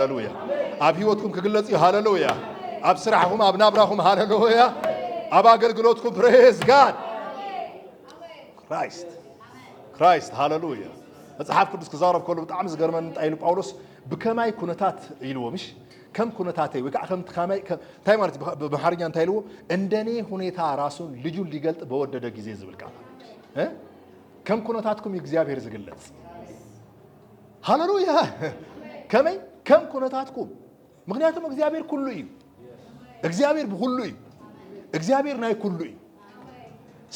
هاللويا أب هيوتكم كجلتي هاللويا أب سرعهم أب نابراهم هاللويا أب أقلقلوتكم praise God Christ هاللويا مصحف قدس كزارب كله بتعم زجرمن تايلو باولوس بكماي كونتات يلو مش كم كونتاتي وكا كم تخامي تاي مالتي بمحرኛ انتايلو እንደኔ ሁኔታ ራሱን ልጁን ሊገልጥ በወደደ ጊዜ ዝብልቃል كم كونتاتكم የእግዚአብሔር ዝግለጽ ሃሌሉያ كم كونتاتكم ምክንያቱም እግዚአብሔር ሁሉ እዩ እግዚአብሔር ሁሉ እዩ እግዚአብሔር ናይ ሁሉ እዩ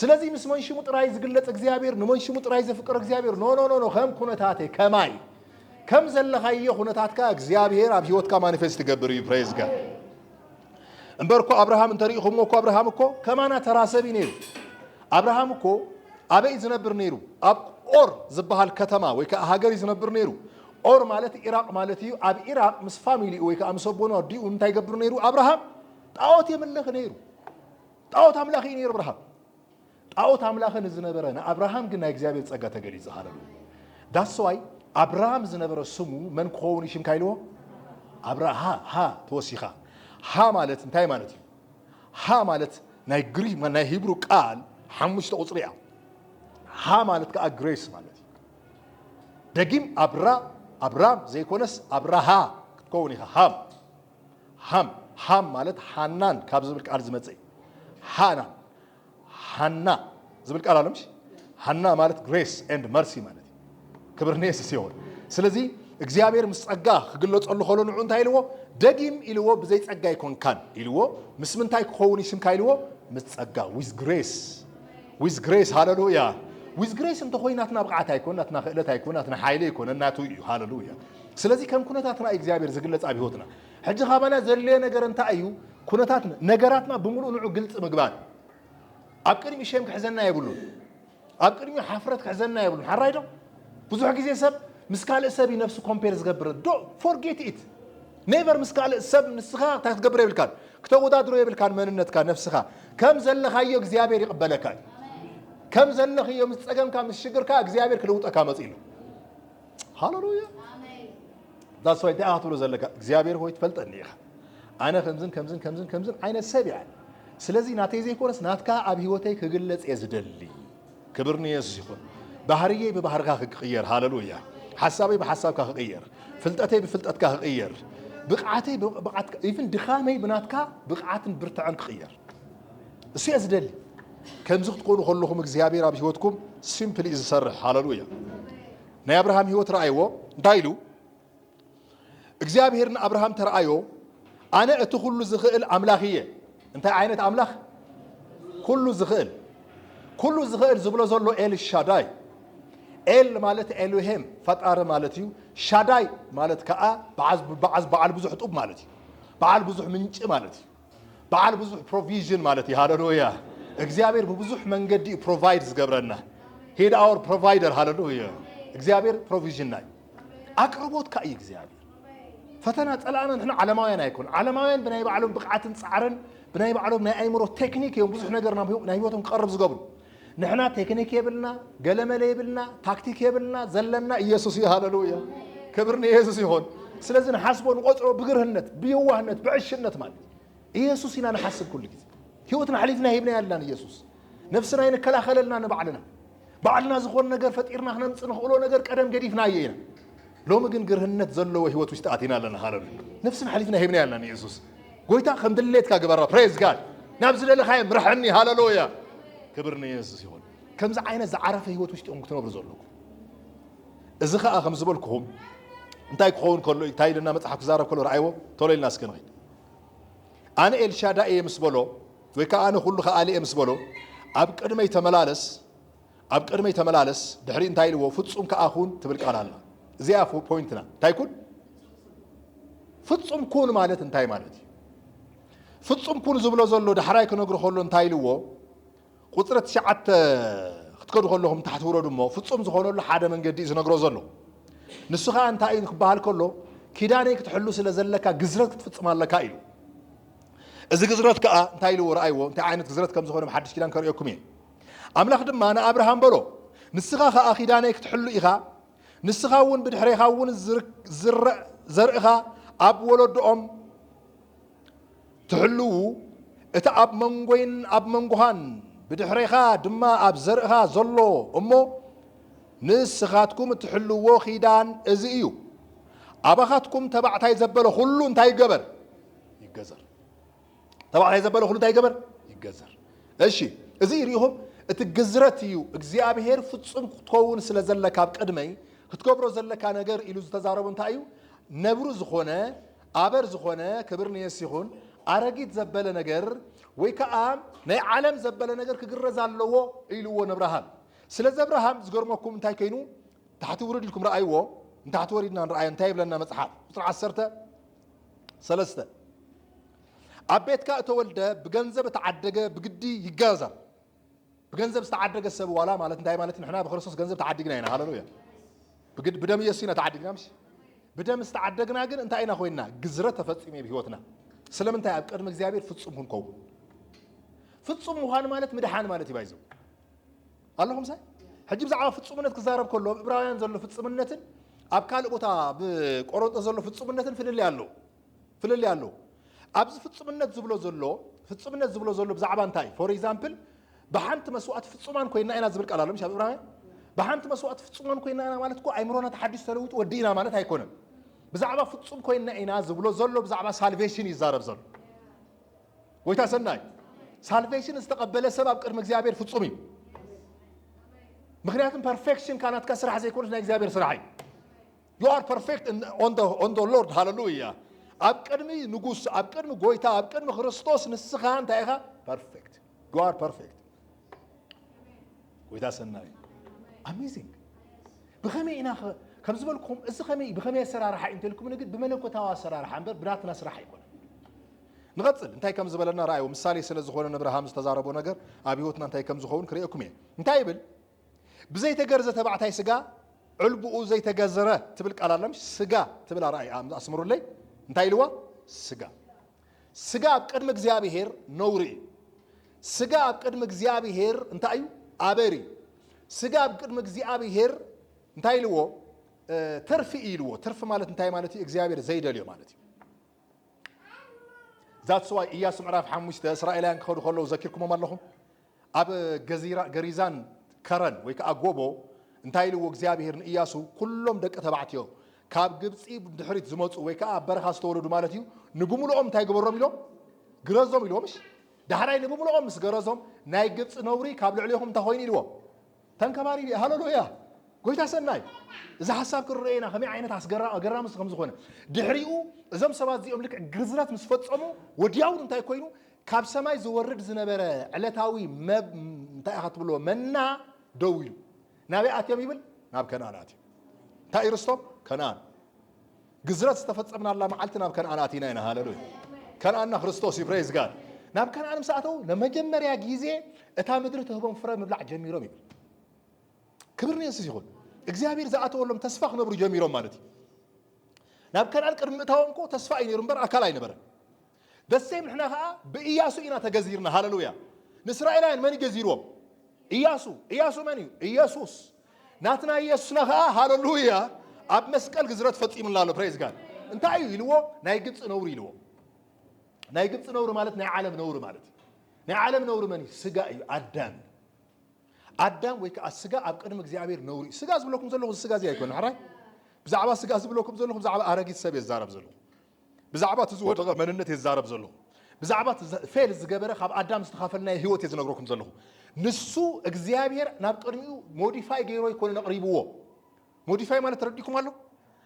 ስለዚህ ምስመን ሽሙ ጥራይ ዝግለጽ እግዚአብሔር ነው መንሽሙ ጥራይ ዘፍቅር እግዚአብሔር ኖ ከም ኩነታቴ ከማይ ከም ዘለኻየ ኩነታትካ እግዚአብሔር አብ ህይወትካ ማኒፌስት ይገብር እዩ ፕሬዝ ጋድ እንበርኮ አብርሃም እንተሪኹም እኮ አብርሃም እኮ ከማና ተራሰቢ ነይሩ አብርሃም እኮ አበይ ዝነብር ነይሩ አብ ኦር ዝበሃል ከተማ ወይ ከሀገር ዝነብር ነይሩ ኦር ማለት ኢራቅ ማለት እዩ አብ ኢራቅ ምስ ፋሚሊ ወይ ከአምሰቦኖ ዲኡ እንታይ ይገብር ነይሩ አብርሃም ጣዖት የመለኽ ነይሩ ጣዖት አምላኺ ነይሩ አብርሃም ጣዖት አምላኽን ዝነበረ አብርሃም ግን ናይ እግዚአብሔር ጸጋ ተገሊጽ ሃሌሉያ ዳስ ዋይ አብርሃም ዝነበረ ስሙ መን ኮውን ይሽም ካይልዎ አብርሃ ተወሲኻ ሃ ማለት እንታይ ማለት እዩ ሃ ማለት ናይ ግሪክ ናይ ሂብሩ ቃል ሓሙሽተ ቁጽሪ እያ ሃ ማለት ከዓ ግሬስ ማለት እዩ ደጊም አብራም ዘይኮነስ አብራሃ ክትከውን ኢኻ ሃም ማለት ሓናን ካብ ዝብል ቃል ዝመጽእ ሃና ዝብል ቃል አለምሽ ሃና ማለት ግሬስ ኤንድ መርሲ ማለት ክብርኔስ ሲሆን ስለዚህ እግዚአብሔር ምስ ጸጋ ክግለጸሉ ኸሎ ንዑ እንታይ ኢልዎ ደጊም ኢልዎ ብዘይ ጸጋ ይኮንካን ኢልዎ ምስ ምንታይ ክኸውን ይሽም ካይልዎ ምስ ጸጋ ዊዝ ግሬስ ሃሌሉያ ዊዝ ግሬስ እንተ ኮይናትና ብቕዓት ኣይኮን ናትና ክእለት ኣይኮን ናትና ሓይሊ ኣይኮን እናቱ እዩ ሃሌሉያ ስለዚህ ከም ኩነታትና እግዚአብሔር ዝግለጽ ኣብ ህይወትና ሕጂ ኻባና ዘልየ ነገር እንታይ እዩ ኩነታትና ነገራትና ብምሉእ ንዑ ግልጽ ምግባር ኣብ ቅድሚ ሸም ክሕዘና የብሉን ኣብ ቅድሚ ሓፍረት ክሕዘና የብሉን ሓራይዶ ብዙሕ ጊዜ ሰብ ምስ ካልእ ሰብ ነፍሱ ኮምፔር ዝገብር ዶ ፎርጌት ኢት ኔቨር ምስ ካልእ ሰብ ንስኻ ክትገብር የብልካን ክተወዳድሮ የብልካን መንነትካ ነፍስኻ ከም ዘለኻዮ እግዚአብሔር ይቕበለካ ከም ዘለኽዮ ምስ ፀገምካ ምስ ሽግርካ እግዚአብሔር ክለውጠካ መፅኢሉ ሃሌሉያ ዳስ ዋይ ዳኣ ትብሎ ዘለካ እግዚአብሔር ሆይ ትፈልጠኒ ኢኻ ኣነ ከምዝን ዓይነት ሰብ እያ ስለዚህ ናተይ ዘይኮነስ ናትካ ኣብ ህይወተይ ክግለጽ የዝደሊ ክብርኒ ኢየሱስ ይኹን ባህርዬ በባህርካ ክቅየር ሃሌሉያ ሐሳበይ በሐሳብካ ክቅየር ፍልጠተይ በፍልጠትካ ክቅየር ብቕዓተይ በብቕዓትካ ኢቭን ድኻመይ ብናትካ ብቕዓትን ብርትዕን ክቅየር እሱ የዝደሊ ከምዚ ክትኮኑ ከለኹም እግዚአብሔር ኣብ ህይወትኩም ሲምፕሊ ዝሰርሕ ሃሌሉያ ናይ አብርሃም ህይወት ረኣይዎ እንታይ ኢሉ እግዚአብሔር ንአብርሃም ተረኣዮ ኣነ እቲ ኩሉ ዝኽእል ኣምላኽ እየ እንታይ ዓይነት ኣምላኽ ኩሉ ዝኽእል ዝብሎ ዘሎ ኤልሻዳይ ኤል ማለት ኤሎሄም ፈጣሪ ማለት እዩ ሻዳይ ማለት ከዓ በዓል ብዙሕ ጡብ ማለት እዩ በዓል ብዙሕ ምንጭ ማለት እዩ በዓል ብዙሕ ፕሮቪዥን ማለት እዩ ሃሌሉያ እግዚአብሔር በብዙሕ መንገዲ ፕሮቫይድ ዝገብረና ሂድ አወር ፕሮቫይደር ሃሌሉያ እግዚአብሔር ፕሮቪዥን ናይ አቅርቦትካ እዩ እግዚአብሔር ፈተና ጸላእና ንሕና ዓለማውያን ኣይኮን ዓለማውያን ብናይ ባዕሎም ብቕዓትን ጻዕርን ብናይ ባዕሎም ናይ ኣእምሮ ቴክኒክ እዮም ብዙሕ ነገር ናይ ህይወቶም ክቐርብ ዝገብሩ ንሕና ቴክኒክ የብልና ገለመለ የብልና ታክቲክ የብልና ዘለና ኢየሱስ እዩ ሃሌሉያ ክብር ንኢየሱስ ይኹን ስለዚህ ንሓስቦ ንቆፅሮ ብግርህነት ብየዋህነት ብዕሽነት ማለት ኢየሱስ ኢና ንሓስብ ኩሉ ግዜ ህይወትና ሓሊፍና ሂብና ያለና ኢየሱስ ነፍስና ይንከላኸለልና ንባዕልና ባዕልና ዝኾነ ነገር ፈጢርና ክነምፅእ ንኽእሎ ነገር ቀደም ገዲፍና እየና ሎሚ ግን ግርህነት ዘለዎ ህይወት ውሽጢ ኣቲና ኣለና ሃሌሉያ ነፍስና ሓሊፍና ሂብና ያለና ኢየሱስ ጎይታ ከም ድሌትካ ግበራ ፕሬዝ ጋድ ናብ ዝደለኻዮ ምርሐኒ ሃሌሉያ ክብር ንኢየሱስ ይኹን ከምዚ ዓይነት ዝዓረፈ ህይወት ውሽጢኦም ክትነብሩ ዘለኩም እዚ ከዓ ከም ዝበልኩኹም እንታይ ክኸውን ከሎ እንታይ ኢልና መፅሓፍ ክዛረብ ከሎ ረኣይዎ ቶሎ ኢልና እስኪ ንኸይድ ኣነ ኤልሻዳይ እየ ምስ በሎ ወይ ከዓ ኣነ ኩሉ ከኣሊ እየ ምስ በሎ ኣብ ቅድመይ ተመላለስ ድሕሪ እንታይ ኢልዎ ፍጹም ከኣኹን ትብል ቃል ኣላ እዚኣ ፖይንትና እንታይ ኩን ፍጹም ኩን ማለት እንታይ ማለት እዩ ፍጹም ኩን ዝብሎ ዘሎ ዳሕራይ ክነግሮ ከሎ እንታይ ኢልዎ ቁፅሪ 9 ክትከዱ ከለኹም ታሕቲ ውረዱ እሞ ፍጹም ዝኾነሉ ሓደ መንገዲ ዝነግሮ ዘሎ ንሱ ከዓ እንታይ እዩ ክበሃል ከሎ ኪዳነይ ክትሕሉ ስለ ዘለካ ግዝረት ክትፍጽም ኣለካ ኢሉ እዚ ግዝረት ከዓ እንታይ ኢልዎ ረኣይዎ እንታይ ዓይነት ግዝረት ከም ዝኾነ ብሓድሽ ኪዳን ከርእየኩም እየ ኣምላኽ ድማ ንኣብርሃም በሎ ንስኻ ከዓ ኪዳነይ ክትሕሉ ኢኻ ንስኻ እውን ብድሕሪኻ እውን ዘርእኻ أب ولدهم تحلو إتا أب منغوين أب منغوهان بدحريخا دما أب زرقها زلو أمو نسخاتكم تحلو خيدان إزئيو أبخاتكم تبعتاي زبالو خلو انتاي قبر يقزر تبعتاي زبالو خلو انتاي قبر يقزر إيشي إزي ريهم اتقزرتيو اكزيابهير فتصم تكون سلازلك بقدمي كتكبرو زلكا نجر إلو تزاربو انتايو نبرو زخونه أبر زخونه كبرني يسيخون أرجيت زبالة نجر ويكأم ناي عالم زبالة نجر كجرز على إلو نبرهام سلاز أبراهام زجرمكم انتاي كينو تحت ورد لكم رأيوه تحت وردنا رأي انتاي بلنا مصحاب طلع عسرته سلسته أبيت كأتو ولده بجنزب تعدجه بجدي يجازر بجنزب تعدجه السبب ولا مالت انتاي مالت نحنا بخلص جنزب تعدجنا هنا هاللويا بجد بدم يسينا تعدجنا مش بدم استعدجنا جن انت أين أخوينا جزرة تفتسمي بهوتنا سلام انتاي أبكر مجزيابير فتصمهم كون فتصم وهان مالت مدحان مالت يبايزو اللهم ساي حجيب زعما فتصمنت كزارب كله إبراهيم زلوا فتصمنتن أبكال أبوتا بقرط زلوا فتصمنتن في اللي قالوا أبز فتصمنت زبلو زلوا بزعبان تاي فور إكزامبل بحنت مسوات فتصمان كوينا أنا زبلك على لهم شاب إبراهيم بحنت مسوات فتصمان كوينا أنا مالتكو عمرنا تحدث تلوت ودينا مالت هيكونن بزعبا فتصم كوينا أنا زبلو زلوا بزعبا سالفيشن يزارب زل ويتاسناي سالفيشن استقبل سبب كرم إكزابير فتصمي مخنياتهم perfection كانت كسر حزي يكونش إكزابير صراحي you are perfect on the Lord hallelujah أبكرمي نجوس أبكرمي قويتا أبكرمي خريستوس نسخان تايها perfect you are perfect قويتا سناي amazing بخمي إنا كم زبالكم إذا خمي بخمي السرعة راح أنت لكم نجد بمنكوا توا السرعة راح أمبر بناتنا سرعة يكون نغتصل انتي كم زبالنا رأي ومثالي سلزخون نبرهام استزاربو نجر أبيوتنا انتي كم زخون كريئكم إيه انتي بل بزيت جرزة تبعتها سجا علبو زيت جزرة تبلك على لمش سجا تبلا رأي أسمروا لي انتي لوا سجا بقدمك زيابيهير نوري سجا بقدمك زيابيهير انت أيو عبري سجا بقدمك زيابيهير انتي لوا ترفي إلوا ترف مالت انتي مالتي إكزيابير زيد اليوم مالتي ذات سواء إياس معرف حموشته إسرائيليان خلوا ذكركم ما لهم أب جريزان كرن ويك أجوبه انتهي له وجزابيهرن إياسو كلهم دك تبعتيو كاب جبسي بدحريت زموت ويك أبرخ استولد مالتيو نجوم لهم تاي جبرهم لهم جرزهم يلومش ده هراي نجوم لهم مس جرزهم ناي جبس نوري كابل عليهم تهويني لوا تنكباري هاللويا قلت أسناي إذا حساب كرينا خمي عينة أسجرا مس خمس خونه دحريو زم سبات زي أملك جرزرات مسفت أمو ودياون انتهي كوينو كاب سماي زورد زنبرة علتاوي ما انتهي خطبلو منا دويلو نبي أتيم يبل ناب كنان أتي تايرستوب كنان جزرات استفدنا الله معلتنا بكنان أتينا هنا هاللوي كنان خريستوس يبريز قال ناب كنان مساعته لما جمر يا جيزة أتامدرته هو مفرد مبلع جميرهم يبل كبرني أسيس يقول إكزابير زعته ولا متسفق نبرو جميرهم مالتي ناب كنان كرم تهونكو تسفقين يرمبر أكلاين بره بس سيم إحنا بإياسو إنا تجزيرنا هاللويا نسرائيلين من يجزيرهم إياسو مني إياسوس ناتنا إياسوسنا هاللويا أب مسكال جزرات فتي من الله بريز قال أنت أيوه يلوه نايجبس نور يلوه نايجبس نور مالت نعلم نور مالت نعلم نور مني سجا أدم ويك السجا أبقى أنا مجزيابير نوري سجا زبلكم زلوا السجا زي يكون حراي بزعبة سجا زبلكم زلوا بزعبة أرجيت سبي الزارب زلوا بزعبة تزود من النت الزارب زلوا بزعبة فعل الزجابرة خاب أدم استخافلنا هو تزنقركم زلوا نسو إكزيابير نابقرنيو موديفاي غيرو يكون نقريبوه موديفاي مالت ترديكم قالوا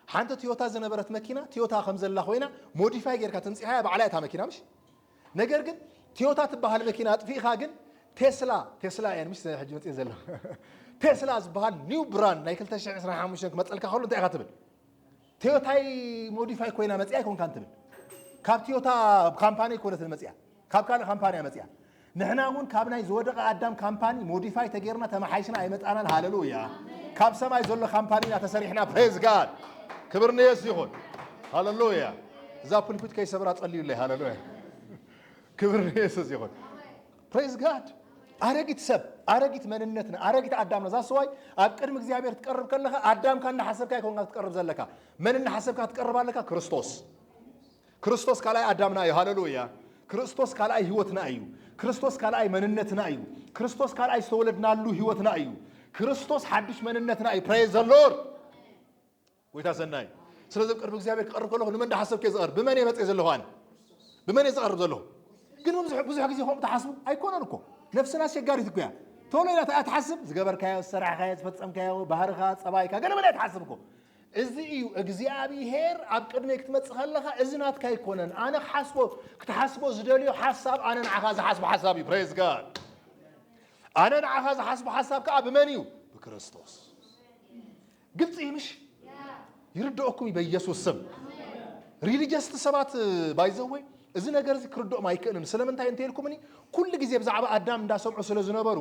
حانت تويوتا زنبرت ماكينه تويوتا خمس الله خوينا موديفاي غير كتنصيحه بعلايتها ماكينه مش ነገር ግን تويوتا تبحال ماكينه طفيخا ግን تسلا يعني مش حج متي زله تسلا زبحال نيو براند ناي 2025 كمصلكا كله انت تبل تويوتاي موديفاي كوينا مصيا يكون كانت تبل كاب تويوتا كامباني كولت المصيا كاب كان كامباني مصيا نحنا هون كابناي زودق أدم كامباني موديفاي تغيرنا تمحيشنا أيمتانا هاللويا كاب سماي زول كامباني نتسريحنا بريز جاد كبرنا يسيخون هاللويا زابل كنت كي سبرات قليل لي هاللويا كبرنا يسيخون بريز جاد أرجت مننتنا أرجت أدمنا زا سواي أكرم إكزابير تقرب كلها أدم كان حسب كاي كون تقرب زلكا من حسب كا تقرب لك كريستوس ክርስቶስ ካልኣይ ኣዳምና እዩ ሃሌሉያ ክርስቶስ ካልኣይ ህይወትና እዩ ክርስቶስ ካልኣይ መንነትና እዩ ክርስቶስ ካልኣይ ዝተወለድናሉ ህይወትና እዩ ክርስቶስ ሓድሽ መንነትና እዩ ፕሬዝ ዘ ሎርድ ጎይታ ሰናይ ስለዚ ቅርብ እግዚአብሔር ክቀርብ ከለኹ ንመን ዳሓሰብከ ዝቐርብ ብመን እየ መፅእ ዘለኹ ኣነ ብመን እየ ዝቐርብ ዘለኹ ግን ብዙሕ ግዜ ከምኡ ተሓስቡ ኣይኮነን እኮ ነፍስና ኣስቸጋሪት እኮ እያ ቶሎ ኢላ ትሓስብ ዝገበርካዮ ዝሰራሕካዮ ዝፈፀምካዮ ባህርካ ፀባይካ ገለ በለ ትሓስብ እኮ እዚ እዩ እግዚአብሔር ኣብ ቅድመ ክትመፅእ ከለኻ እዚ ናትካ ኣይኮነን ኣነ ክትሓስቦ ዝደልዮ ሓሳብ ኣነ ንዓኻ ዝሓስቦ ሓሳብ እዩ ፕሬዝ ጋድ ኣነ ንዓኻ ዝሓስቦ ሓሳብ ከዓ ብመን እዩ ብክርስቶስ ግልፂ እዩ ምሽ ይርድአኩም በኢየሱስ ስም ሪሊጅስት ሰባት ባይዘወይ እዚ ነገር እዚ ክርድኦም ኣይክእልን ስለምንታይ እንተይልኩምኒ ኩሉ ግዜ ብዛዕባ ኣዳም እንዳሰምዑ ስለ ዝነበሩ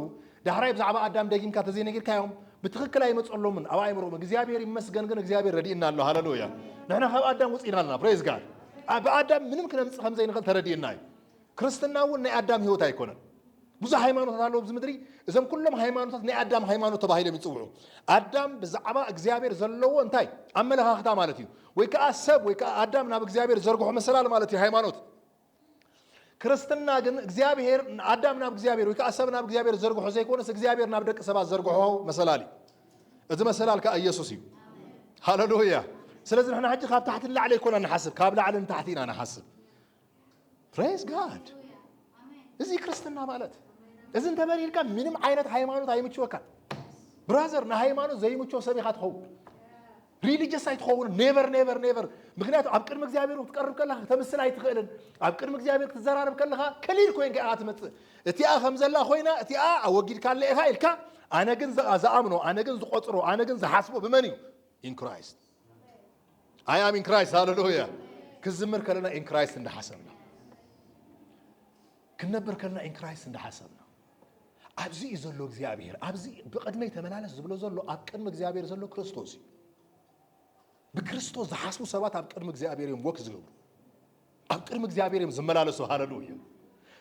ዳሕራይ ብዛዕባ ኣዳም ደጊምካ ተዘይነጊርካዮም ብትክክል ኣይመፀሎምን ኣብ ኣእምሮኦም እግዚአብሔር ይመስገን ግን እግዚአብሔር ረዲእና ኣሎ ሃሌሉያ ንሕና ካብ ኣዳም ውፅኢና ኣለና ፕሬዝ ጋድ ብኣዳም ምንም ክነምፅእ ከም ዘይንኽእል ተረዲእና እዩ ክርስትና እውን ናይ ኣዳም ህይወት ኣይኮነን ብዙሕ ሃይማኖታት ኣለዎ ኣብዚ ምድሪ እዞም ኩሎም ሃይማኖታት ናይ ኣዳም ሃይማኖት ተባሂሎም ይፅውዑ ኣዳም ብዛዕባ እግዚአብሔር ዘለዎ እንታይ ኣመለኻኽታ ማለት እዩ ወይ ከዓ ሰብ ወይ ከዓ ኣዳም ናብ እግዚአብሔር ዘርግሖ መሰላል ማለት እዩ ሃይማኖት ክርስትና ግን እግዚአብሔር ኣዳም ናብ እግዚአብሔር ወይ ከዓ ሰብ ናብ እግዚአብሔር ዘርግሖ ዘይኮነስ እግዚአብሔር ናብ ደቂ ሰባት ዘርግሖ መሰላል እዩ እዚ መሰላል ከዓ ኢየሱስ እዩ ሃሌሉያ ስለዚ ንሕና ሕጂ ካብ ታሕቲ ንላዕሊ ኣይኮና ንሓስብ ካብ ላዕሊ ንታሕቲ ኢና ንሓስብ ፕሬዝ ጋድ እዚ ክርስትና ማለት እዚ እንተበሪልካ ምንም ዓይነት ሃይማኖት ኣይምችወካ ብራዘር ንሃይማኖት ዘይምችው ሰብ ኢኻ ትኸውን ሪሊጅስ ኣይትኸውን ኔቨር ኔቨር ኔቨር ምክንያቱ ኣብ ቅድሚ እግዚአብሔር ክትቀርብ ከለኻ ተምስል ኣይትኽእልን ኣብ ቅድሚ እግዚአብሔር ክትዘራረብ ከለኻ ከሊል ኮይንካ ኢኻ ትመፅእ እቲኣ ከም ዘላ ኮይና እቲኣ ኣወጊድካ ኣለ ኢኻ ኢልካ ኣነ ግን ዝኣምኖ ኣነ ግን ዝቆፅሮ ኣነ ግን ዝሓስቦ ብመን እዩ ኢን ክራይስት ኣይ ኣም ኢን ክራይስት ሃሌሉያ ክዝምር ከለና ኢን ክራይስት እንዳሓሰብና ክንነብር ከለና ኢን ክራይስት እንዳሓሰብና ኣብዚ እዩ ዘሎ እግዚአብሔር ኣብዚ ብቅድመይ ተመላለስ ዝብሎ ዘሎ ኣብ ቅድሚ እግዚአብሔር ዘሎ ክርስቶስ እዩ ብክርስቶስ ዝሓስቡ ሰባት ኣብ ቅድሚ እግዚአብሔር እዮም ወክ ዝገብሩ ኣብ ቅድሚ እግዚአብሔር እዮም ዝመላለሱ ሃሌሉያ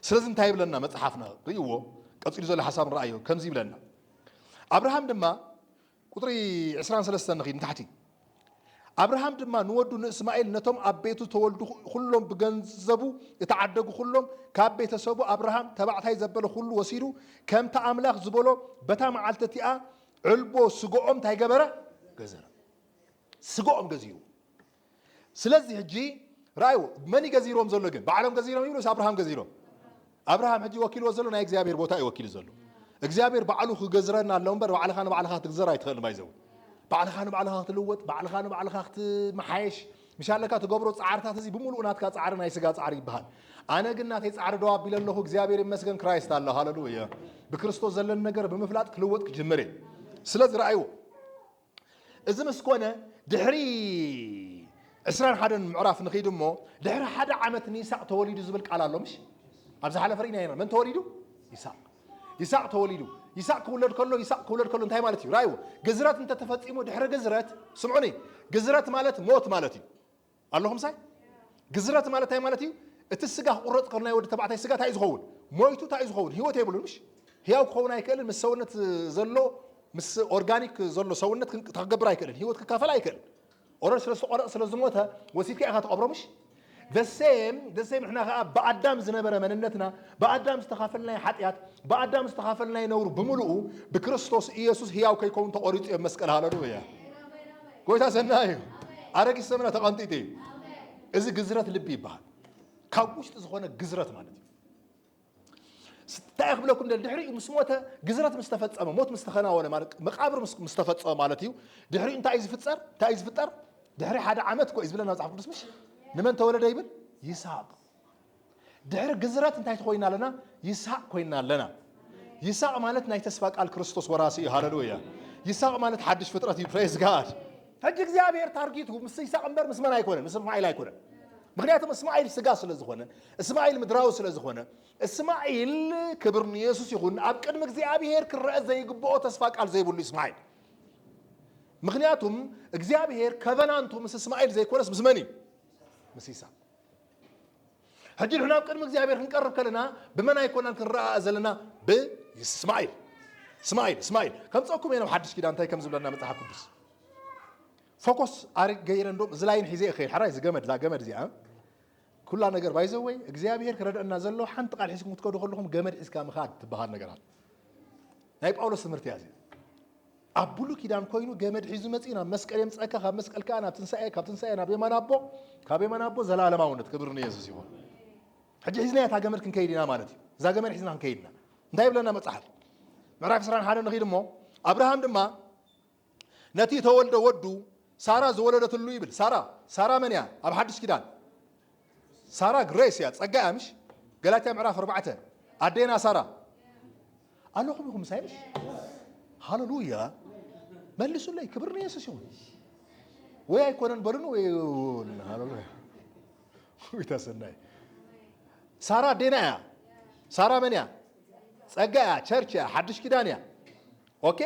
ስለዚ እንታይ ይብለና መፅሓፍና ርእይዎ ቀፂሉ ዘሎ ሓሳብ ንረኣዮ ከምዚ ይብለና ኣብርሃም ድማ ቁጥሪ 23 ንኺድ ንታሕቲ ኣብርሃም ድማ ንወዱ ንእስማኤል ነቶም ኣብ ቤቱ ተወልዱ ኩሎም ብገንዘቡ የተዓደጉ ኩሎም ካብ ቤተሰቡ ኣብርሃም ተባዕታይ ዘበለ ኩሉ ወሲዱ ከምታ ኣምላኽ ዝበሎ በታ መዓልቲ እቲኣ ዕልቦ ስግኦም እንታይ ገበረ ገዘረ ስግኦም ገዚሩ ስለዚ ሕጂ ረኣዩ መን ገዚሮም ዘሎ ግን ባዕሎም ገዚሮም ይብሉስ ኣብርሃም ገዚሮም ኣብርሃም ሕጂ ወኪልዎ ዘሎ ናይ እግዚአብሔር ቦታ እዩ ወኪሉ ዘሎ እግዚአብሔር ባዕሉ ክገዝረና ኣሎ እምበር ባዕልኻ ንባዕልኻ ክትግዘር ኣይትኽእልን ባይዘው ባዕልኻ ንባዕልኻ ክትልወጥ ባዕልኻ ንባዕልኻ ክትመሓየሽ ምሻለካ ትገብሮ ፃዕርታት እዚ ብምሉእ ናትካ ፃዕሪ ናይ ስጋ ፃዕሪ ይበሃል ኣነ ግን ናተይ ፃዕሪ ደው ኣቢለ ኣለኹ እግዚአብሔር ይመስገን ክራይስት ኣሎ ሃሌሉያ ብክርስቶስ ዘለና ነገር ብምፍላጥ ክልወጥ ክጅምር እየ ስለዚ ረኣይዎ እዚ ምስ ኮነ ድሕሪ 21 ምዕራፍ ንኺድ እሞ ድሕሪ 1 ዓመት ንይስሐቅ ተወሊዱ ዝብል ቃል ኣሎ ምሽ ኣብዚ ሓለፈ ርኢና ኢና መን ተወሊዱ ይስሐቅ ተወሊዱ ይስሐቅ ክውለድ ከሎ እንታይ ማለት እዩ ራእይዎ ግዝረት እንተተፈፂሙ ድሕሪ ግዝረት ስምዑኒ ግዝረት ማለት ሞት ማለት እዩ ኣለኹም ሳይ ግዝረት ማለት እንታይ ማለት እዩ እቲ ስጋ ቁረፅ ከሎ ናይ ወዲ ተባዕታይ ስጋ እንታይ ዝኸውን ሞይቱ እንታይ ዝኸውን ህይወት የብሉን ምሽ ህያው ክኸውን ኣይክእልን ምስ ሰውነት ዘሎ ምስ ኦርጋኒክ ዘሎ ሰውነት ክገብር ኣይክእልን ህይወት ክካፈል ኣይክእልን ኦረድ ስለዝተቆረፅ ስለዝሞተ ወሲድካ ኢኻ ተቐብሮ ምሽ the same ንሕና ከዓ ብኣዳም ዝነበረ መንነትና ብኣዳም ዝተኻፈልናይ ሓጢኣት ብኣዳም ዝተኻፈልናይ ነውሩ ብምሉኡ ብክርስቶስ ኢየሱስ ህያው ከይከውን ተቆሪፁ እዮም መስቀል ሃሌሉያ ጎይታ ሰናይ እዩ ኣረጊት ሰምና ተቐንጢጥ እዩ እዚ ግዝረት ልቢ ይበሃል ካብ ውሽጢ ዝኾነ ግዝረት ማለት እዩ እንታይ ክብለኩም ድሕሪኡ ምስ ሞተ ግዝረት ምስ ተፈፀመ ሞት ምስ ተኸናወነ ማለት መቃብር ምስ ተፈፀመ ማለት እዩ ድሕሪኡ እንታይ እዩ ዝፍጠር ድሕሪ 1 ዓመት እኮ እዩ ዝብለና መፅሓፍ ቅዱስ ምሽ ንመን ተወለደ ይብል ይስሐቅ ድሕሪ ግዝረት እንታይ ኮይና ኣለና ይስሐቅ ኮይና ኣለና ይስሐቅ ማለት ናይ ተስፋ ቃል ክርስቶስ ወራሲ እዩ ሃሌሉያ ይስሐቅ ማለት ሓድሽ ፍጥረት እዩ ፕሬዝ ጋድ ሕጂ እግዚአብሔር ታርጌቱ ምስ ይስሐቅ እምበር ምስ መን ኣይኮነን ምስ እስማኤል ኣይኮነን ምክንያቱም እስማኤል ስጋ ስለ ዝኾነ እስማኤል ምድራዊ ስለ ዝኾነ እስማኤል ክብር ንኢየሱስ ይኹን ኣብ ቅድሚ እግዚአብሔር ክረአ ዘይግብኦ ተስፋ ቃል ዘይብሉ እስማኤል ምክንያቱም እግዚአብሔር ከቨናንቱ ምስ እስማኤል ዘይኮነስ ምስ መን እዩ ምስ ይስሐቅ ሕጂ ንሕና ኣብ ቅድሚ እግዚአብሔር ክንቀርብ ከለና ብመን ኣይኮናን ክንረአ ዘለና ብእስማኤል እስማኤል ከምፀኩም እየ ናብ ሓድሽ ኪዳን እንታይ ከም ዝብለና መፅሓፍ ቅዱስ ፎከስ ኣሪግ ገይረ እንዶም እዚ ላይን ሒዘ ይኽእል ሓራይ እዚ ገመድ እዚኣ كل نجار بايزوي እግዚአብሔር ከረዳና ዘሎ ሓንቲ ቃል ሒስኩም ትከዱ ከለኹም ገመድ ሒስካ ምኻድ ትበሃል ነገራት ናይ ጳውሎስ ትምህርቲ ያዚ አቡሉ ኪዳን ኮይኑ ገመድ ሒዙ መጽና መስቀል የምጸካ ካብ መስቀል ካና ካብ ትንሳኤ ናብ የማናቦ ካብ የማናቦ ዘላለማውነት ክብር ነው ኢየሱስ ይሆን ሕጂ ሒዝና ያ ገመድ ክንከይድና ማለት እዩ እዛ ገመድ ሒዝና ክንከይድና እንታይ ብለና መጽሐፍ ምዕራፍ 21 ንኺድ እሞ አብርሃም ድማ ነቲ ተወልደ ወዱ ሳራ ዘወለደትሉ ይብል ሳራ መንያ ኣብ ሓድሽ ኪዳን ሳራ ግሬስ ያ ጸጋ ያምሽ ገላትያ ምዕራፍ 4 አዴና ሳራ አለኹም ይኹም ሳይልሽ ሃሌሉያ መልሱ ላይ ክብር ነው ኢየሱስ ይሁን ወይ አይኮነን በሉ ነው ወይ ሃሌሉያ ወይ ተሰናይ ሳራ አዴና ያ ሳራ መንያ ጸጋ ያ ቸርች ያ ሓድሽ ኪዳን ያ ኦኬ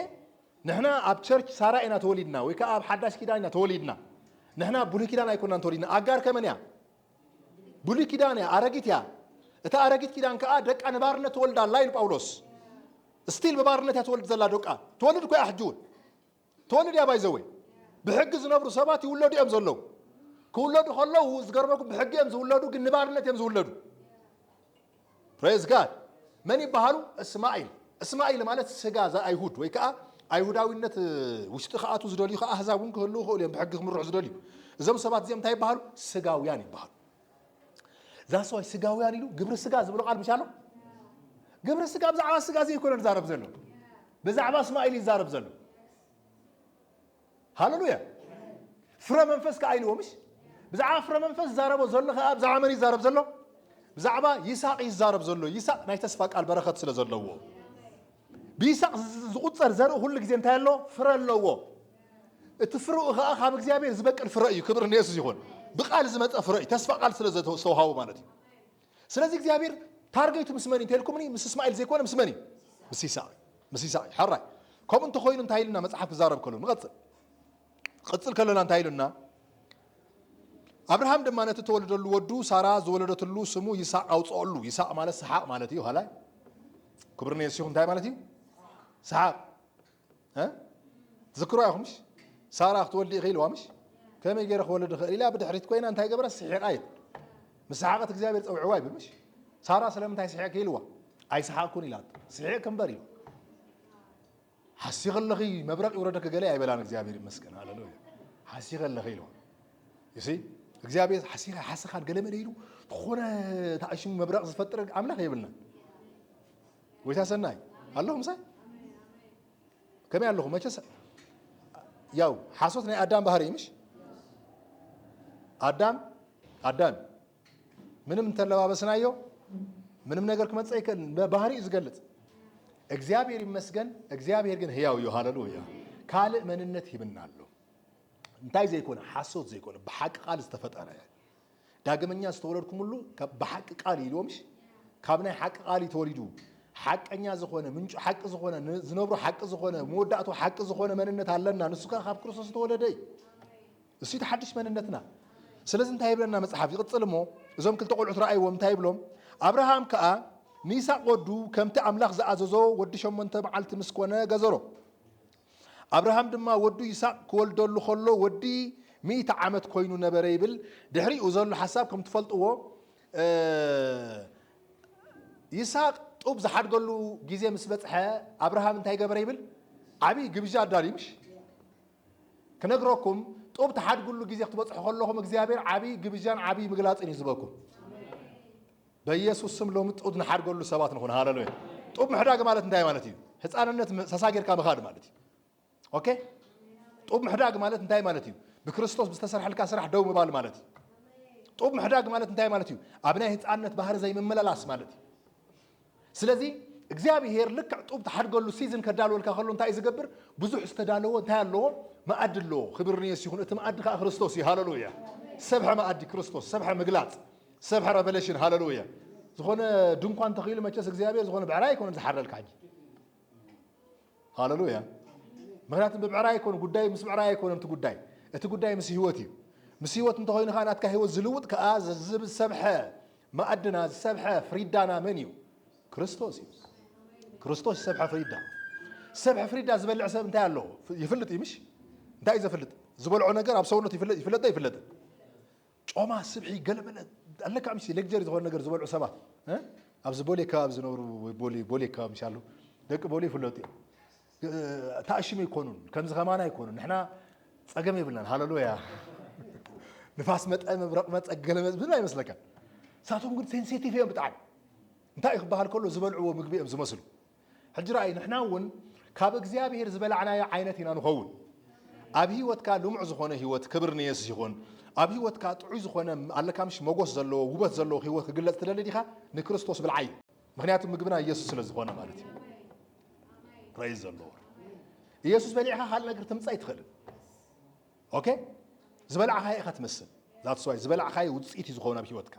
ንሕና ኣብ ቸርች ሳራ ኢና ተወሊድና ወይ ከዓ ኣብ ሓዳሽ ኪዳን ኢና ተወሊድና ንሕና ብሉይ ኪዳን ኣይኮናን ተወሊድና ኣጋር ከመን ያ ብሉይ ኪዳን ያ ኣረጊት ያ እታ ኣረጊት ኪዳን ከዓ ደቃ ንባርነት ተወልዳላ ኢሉ ጳውሎስ ስቲል በባርነት ያ ተወልድ ዘላ ደቃ ተወልድ ኮ ኣሕጁን ተወልድ ያ ባይዘወይ ብሕጊ ዝነብሩ ሰባት ይውለዱ እዮም ዘለው ክውለዱ ከለው ዝገርመኩም ብሕጊ እዮም ዝውለዱ ግን ንባርነት እዮም ዝውለዱ ፕሬዝ ጋድ መን ይባሃሉ እስማኤል ማለት ስጋ ዘአይሁድ ወይ ከዓ አይሁዳዊነት ውሽጢ ከኣቱ ዝደልዩ ከዓ ኣሕዛብን ክህሉ ይኽእሉ እዮም ብሕጊ ክምርሑ ዝደልዩ እዞም ሰባት እዚኦም እንታይ ይባሃሉ ስጋውያን ይባሃሉ ዛሰዋይ ስጋውያን ኢሉ ግብሪ ስጋ ዝብሎ ቃል ምሻሎ ግብሪ ስጋ ብዛዕባ ስጋ ዘይኮነ ዝዛረብ ዘሎ ብዛዕባ እስማኤል ይዛረብ ዘሎ ሃሌሉያ ፍረ መንፈስ ከዓ ኢልዎምሽ ብዛዕባ ፍረ መንፈስ ዝዛረቦ ዘሎ ከዓ ብዛዕባ መን ይዛረብ ዘሎ ብዛዕባ ይስሐቅ ይዛረብ ዘሎ ይስሐቅ ናይ ተስፋ ቃል በረኸት ስለ ዘለዎ بيساق زقطر زرق كل جزء انتهى له فرق له التفرق خاب እግዚአብሔር ዝበቀል ፍረዩ ክብር ነው ኢየሱስ ይሁን በቃል ዝመጣ ፍረዩ ተስፋ ቃል ስለዘተው ሰው ሃው ማለት ስለዚህ እግዚአብሔር ታርጌቱ ምስመኒ ተልኩም ኒ ምስ እስማኤል ዘይኮነ ምስመኒ ምስይሳቅ حራይ ከም እንተ ኮይኑ እንታይልና መጽሐፍ ዛረብ ከሎ ንቀጽል ከለና እንታይልና አብርሃም ድማ ነቲ ተወልደሉ ወዱ ሳራ ዘወለደትሉ ስሙ ይስሐቅ አውጾሉ ይስሐቅ ማለት ሰሐቅ ማለት እዩ ኋላይ ክብር ነው ኢየሱስ ይሁን እንታይ ማለት እዩ سحاب ها ذكروا يا خمش سارة تولي غيل وامش كم يجرخ ولد خيل لا بدحريت كوينا انت هاي قبر السحيق ايد مسحاقة እግዚአብሔር او عوايب مش سارة سلام انت سحيق كيلوا اي سحاق كوني لات سحيق كم بريو حسيغ اللغي مبرق يوردك قالي اي بلان እግዚአብሔር يمسكن هاللويا حسيغ اللغي لو يسي እግዚአብሔር حسخان قال ما يلو تخونه تاشم مبرق زفطر املاح يبلنا ويتاسناي اللهم صل كم يالله ما جس ياو حاسوتني آدم بهاري مش آدم منهم تلوا بسنا يو منهم نقدر كم تسأيكن بهاري إزقلت እግዚአብሔር ይመስገን እግዚአብሔር ግን ሕያው እዩ ሃሌሉያ ካል መንነት ይብናሉ እንታይ ዘይኮነ ሐሶት ዘይኮነ በሐቅ ቃል ዝተፈጠረ ዳግመኛ ዝተወለድኩም ሁሉ በሐቅ ቃል ይሎምሽ ካብናይ ሐቅ ቃል ይተወሊዱ حقኛ ዝኾነ ምንጩ ሐቅ ዝኾነ ዝነብሩ ሐቅ ዝኾነ መወዳእቱ ሐቅ ዝኾነ መንነት አለና ንሱ ካብ ክርስቶስ ተወለደይ እሱ ተሐድሽ መንነትና ስለዚህ እንታይ ይብለና መጽሐፍ ይቅጽልሞ እዞም ክልተ ቆልዑት ራእይዎም እንታይ ይብሎም አብርሃም ከዓ ሚሳቅ ወዱ ከምቲ አምላኽ ዝኣዘዞ ወዲ 8 መዓልቲ ምስኮነ ገዘሮ አብርሃም ድማ ወዱ ይስሐቅ ክወልደሉ ከሎ ወዲ 100 ዓመት ኮይኑ ነበረ ይብል ድሕሪኡ ዘሎ ሐሳብ ከም ትፈልጥዎ ይስሐቅ ጡብ ዝሓድገሉ ጊዜ ምስ በጽሐ አብርሃም እንታይ ገበረ ይብል ዓቢ ግብዣ አዳሪምሽ ከነግረኩም ጡብ ተሓድገሉ ጊዜ ክትበጽሑ ከለኹም እግዚአብሔር ዓቢ ግብዣን ዓቢ ምግላጽን ይዝበኩም በኢየሱስ ስም ሎም ጡብ ንሓድገሉ ሰባት ንኹን ሃሌሉያ ጡብ ምሕዳግ ማለት እንታይ ማለት እዩ ህፃንነት ሰሳጌርካ መኻድ ማለት እዩ ኦኬ ጡብ ምሕዳግ ማለት እንታይ ማለት እዩ በክርስቶስ ብዝተሰርሐልካ ስራሕ ደው ምባል ማለት እዩ ጡብ ምሕዳግ ማለት እንታይ ማለት እዩ ኣብናይ ህፃንነት ባህር ዘይመመላላስ ማለት እዩ ስለዚህ እግዚአብሔር ልክ ጡብ ተሓድገሉ ሲዝን ከዳልወልካ ከሎ እንታይ ዝገብር ብዙሕ ዝተዳለወ እንታይ ኣለዎ ማዕድ ኣለዎ ክብር ንየስ ይኹን እቲ ማዕድ ከዓ ክርስቶስ እዩ ሃሌሉያ ሰብሐ ማዕድ ክርስቶስ ሰብሐ ምግላጽ ሰብሐ ረቨሌሽን ሃሌሉያ ዝኾነ ድንኳን ተኺሉ መቸስ እግዚአብሔር ዝኾነ ብዕራይ ይኮነ ዝሓረልካ ሕጂ ሃሌሉያ ምክንያቱም ብዕራይ ይኮነ ጉዳይ ምስ ብዕራይ ይኮነ እቲ ጉዳይ ምስ ህይወት እዩ ምስ ህይወት እንተኾይኑ ከዓ ናትካ ህይወት ዝልውጥ ከዓ ዝብል ሰብሐ ማዕድና ዝሰብሐ ፍሪዳና መን እዩ ክርስቶስ እዩ ክርስቶስ ሰብሐ ፍሪዳ ዝበልዕ ሰብ እንታይ ኣለዎ ይፍልጥ ይምሽ እንታይ ዘፍልጥ ዝበልዖ ነገር ኣብ ሰውነት ይፍለጥ ጮማ ስብሒ ገለበለ قال لك امشي لكجري زغون نجر زبل عصابات ها ابز بولي كاب زنورو بولي كاب مشالو دق بولي فلوتي تاشمي يكونون كم زغمانا يكونون نحنا صقم يبلنا هاللويا نفاس مطعم مبرق مصقل بلا يمسلك ساتهم قد سنسيتيف يوم بتاع انت يخبار كله زبلعو مغبيهم زمسلو حجراي نحنا ون كاب እግዚአብሔር ዝበላዕና ዓይነትና ንኸውን ኣብ ህይወትካ ልሙዕ ዝኾነ ህይወት ክብርንየስ ይኹን ኣብ ህይወትካ ጥዑይ ዝኾነ ኣለካምሽ መጎስ ዘለዎ ውበት ዘለዎ ህይወት ክግለጽ ትደሊ ዲኻ ንክርስቶስ ብልዓይ ምክንያቱ ምግብና ኢየሱስ ስለ ዝኾነ ማለት እዩ ፕሬዝ ዘ ሎርድ ኢየሱስ በሊዕኻ ካል ነገር ትምጻእ ይትኽእል ኦኬ ዝበላዕኻ ኢኻ ትመስል ዛትስ ዋይ ዝበላዕኻ ውጽኢት ዝኾነ ኣብ ህይወትካ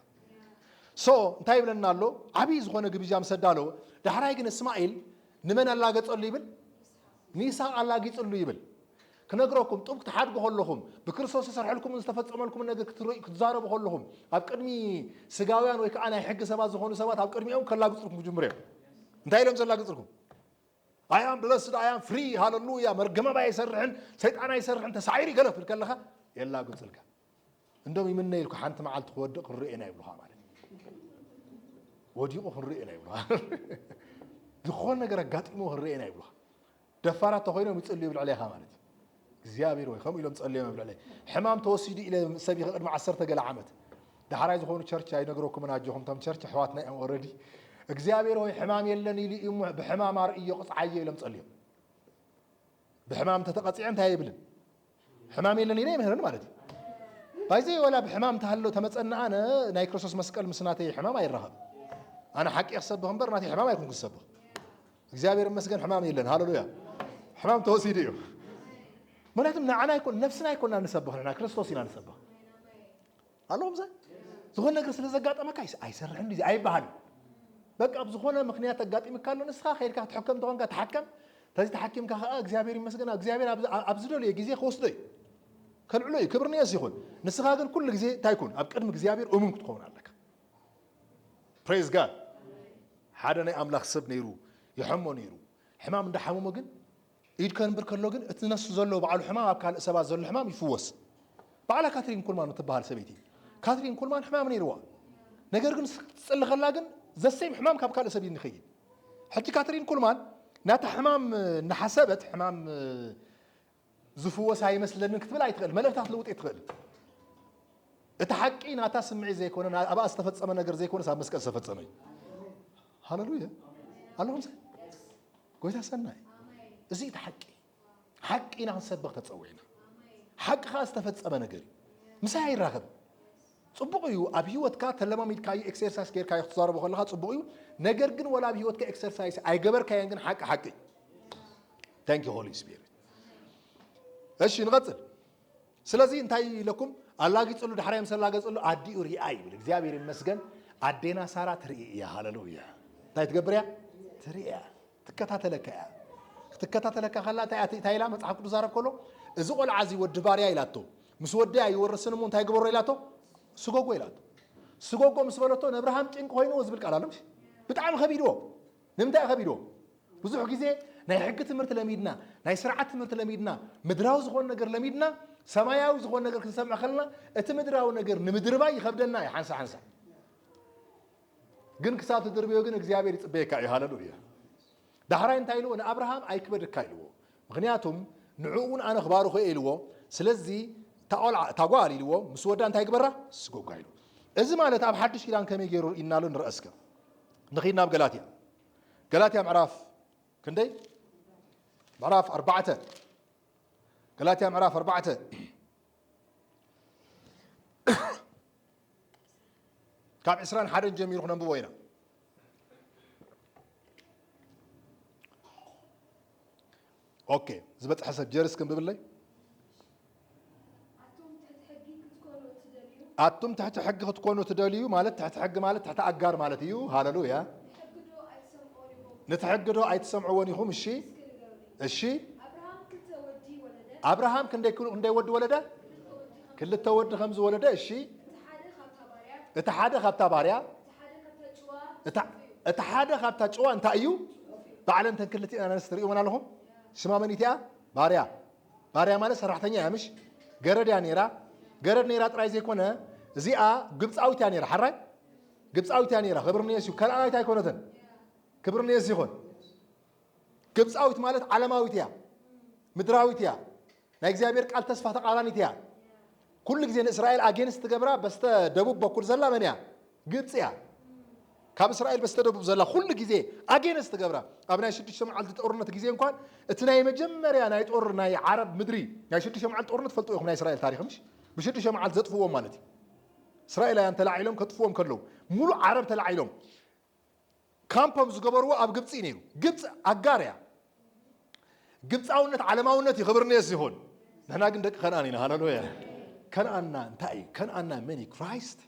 ሶ እንታይ ይብለና ኣሎ ዓብይ ዝኾነ ግብዣ ምሰዳሎ ዳሕራይ ግን እስማኤል ንመን ኣላገጸሉ ይብል ሚሳቅ ኣላጊጽሉ ይብል كنقرأكم طبق تحدق هلهم بكريستوس يسرحلكم استفدتم لكم النجار كتزاربوا هلهم أبكرني سجاويان ويك أنا يحق سبات زخون سبات أبكرني يوم كلا قصركم جمرة انتهي لهم زلا قصركم I am blessed I am free hallelujah مرجمة بقى يسرحن سيد أنا يسرحن تسعيري قلف الكلها يلا قصرك عندهم يمنى يلكو حنت معلت خودك الرئينا يبلوها مالي وديقوا الرئينا يبلوها دخول نجار قاتموا الرئينا يبلوها دفارات تخينهم يتصلي بالعليها مالي እግዚአብሔር ወይ ከም ኢሎም ጸልየም ብለለ ሕማም ተወሲዱ ኢለ ሰብ ይቅድም 10 ገለ ዓመት ዳሕራይ ዝኾኑ ቸርች አይነግሮኩም ናጆኹም ተም ቸርች ሕዋትና እዮም ኦሬዲ እግዚአብሔር ወይ ሕማም የለን ኢሉ ብሕማም አርእዮ ቅጽዓየ ኢሎም ጸልየም ብሕማም ተተቀጽዐ እንታይ ይብልን ሕማም የለን ኢለ ይምህርን ማለት ባይዘ ወላ ብሕማም ተሃሎ ተመጸና አነ ናይ ክርስቶስ መስቀል ምስናተይ ሕማም አይረኸብ አነ ሐቂ ይሰብህ እንበር ናተይ ሕማም አይኩን ክሰብህ እግዚአብሔር መስገን ሕማም የለን ሃሌሉያ ሕማም ተወሲዱ እዩ ملاتم نعنا يكون نفسنا يكون نسبح لنا كريستوس ينا نسبح اللهم زين زخون نقرس لزقات أما كايس أي سر عندي أي بحال بق أبزخون مخنيات القات إمكانه نسخة خير كه تحكم تغن كه تحكم تجي تحكم كه إجزابير مسكنا إجزابير أبزدوا لي جزية خوص لي كان علوي كبرني يسيخون نسخة هذا كل جزية تايكون أبقدم إجزابير أمم تكون عليك praise God حدا أملاخ سب نيرو يحمو نيرو حمام ده حمو مجن إيد كان بركلوجن اتناس زلوا بعلو حمام كان سبعة زلوا حمام يفوس بعلا كاترين كل ما نطبها لسبيتي كاترين كل ما حمام نيروا نجرجن تسأل خلاجن زسيم حمام كاب كان سبيل نخيل حتى كاترين كل ما نات حمام نحسبت حمام زفوس هاي مثلا نكتب لا يتغل ملف تحت لوط يتغل اتحكي ناتا سمعي زي كون انا ابا استفدت سما نجر زي كون ساب مسك استفدت سمعي هاللويا اللهم صل قويت سناي زيد حقي نحن سبق تتصوينا حق خاص تفتصم نجري مساي راغب صبقيو ابيوت كا تلما ميد كاي اكسرسايز كير كاي اختصار بخلها صبقيو نجر جن ولا ابيوت كا اكسرسايز اي جبر كاين جن حقي ثانك يو هولي سبيريت ايش نغتل سلازي انتي لكم الله يصلوا دحريم سلا يصلوا ادي رياي بالእግዚአብሔር ይመስገን አዴና ሳራ ትሪያ ሃሌሉያ ታይትገብርያ ትሪያ ትከታተለከያ تكتاتلك خلا تايلا مصحف قدس عرب كله اذا قول عزي ود باريا يلاتو مس ودي يورسن مون تاي غبر يلاتو سغوغو يلاتو سغوغو مسبلتو ابراهيم ጭንቅ ሆይኖ ዝብል ቃል አለምሽ በጣም خبيرو ንምንታ خبيرو ብዙ ጊዜ ናይ ሕግ ትምህርት ለሚድና ናይ ስርዓት ትምህርት ለሚድና ምድራው ዝሆን ነገር ለሚድና ሰማያዊ ዝሆን ነገር ክንሰምዕ ከለና እቲ ምድራው ነገር ንምድርባ ይከብደና ይሓንሳ ግን ክሳብ ትድርቢዮ ግን እግዚአብሔር ይጽበየካ ሃሌሉያ دحرين انتايلو انا ابراهام اي كبر كايلو مغنياتهم نعون انا اخبارو خيلو سلازي تاقوالي لو مسودا انتاي كبره سقو كايلو اذا مالت اب حدش كيلان كمي غيرو ينالو نراسك نخينا بغلاتيا معراف كندي معراف 4 غلاتيا معراف 4 كاب اسران حدن جميل خنا بوينا اوكي زبط حسب جرس كم ببلي اتم تحت حق تكونوا تدليو مالت تحت حق مالت تحت اقار مالت يو هاللويا نتحقدوا اي تسمعونيهم الشي ابراهام كنت ود ولده كل تود 5 ولده الشي اتحاد خبتا باريا اتحاد خبتا ጨዋ انت ايو بعلن تنكلتي انا نستريو من لهم شمامنيتيا باريا ማለት ሰራተኛ ያምሽ ገረድ ያኔራ ጥራይ ዘይኮነ زيا جبصاوي تاني راه حراي جبصاوي تاني راه خبرني يسيو كنعان تاي كونتن كبرني يسيخون جبصاوي مالت علماويتيا مدراويتيا نا እግዚአብሔር ቃል ተስፋ ተቃራኒትያ كل ጊዜ እስራኤል አጌንስት ገብራ በስተ ደቡብ በኩል ዘላ መንያ ግብጽያ ካብ እስራኤል በስተ ደቡብ ዘላ كل ጊዜ አጌንስት ገብራ አብናይ 6 መዓልት ጦርነት ጊዜ እንኳን እትናይ መጀመሪያ ናይ ጦር ናይ ዓረብ ምድሪ ናይ 6 መዓልት ጦርነት ፈልጦ ይኹም ናይ እስራኤል ታሪክ ምሽ ብ6 መዓልት ዘጥፍዎ ማለት እስራኤላውያን ተላዒሎም ከጥፍዎም ከለው ሙሉ ዓረብ ተላዒሎም ካምፖም ዝገበርዎ ኣብ ግብጽ ነይሩ ግብጽ አጋርያ ግብጻውነት ዓለማውነት ይخبرني ሲሆን ነና ግን ደቅ ከነአን ሃሌሉያ ከነአንና እንታይ ከነአንና መኒ ክራይስት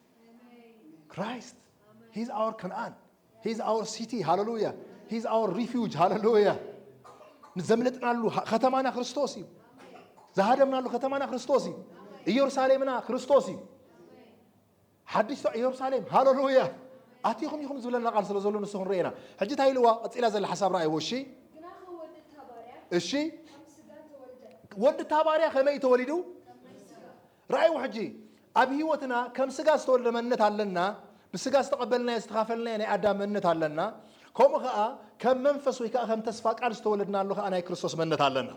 he is our Canaan he is our city hallelujah he is our refuge hallelujah ንዘምለጥናሉ ከተማና ክርስቶስ እዩ ዘሃደምናሉ ከተማና ክርስቶስ እዩ ኢየሩሳሌምና ክርስቶስ እዩ حديث ኢየሩሳሌም hallelujah አትይኹም ይኹም ዝብለና ቃል ስለ ዘሎ ንስኹም ረእና ሕጂ ታይልዋ ቀፂላ ዘለ ሓሳብ ራእይዎ እሺ ወድ ታባርያ ከመይ ተወሊዱ رأيو حجي أبي هوتنا كم سجاس تولد منت علنا بسجاس تقبلنا يستخافلنا يعني أدم منت علنا كم خاء كم منفس ويكا خم تسفاك أرس تولدنا له أنا كريستوس منت علنا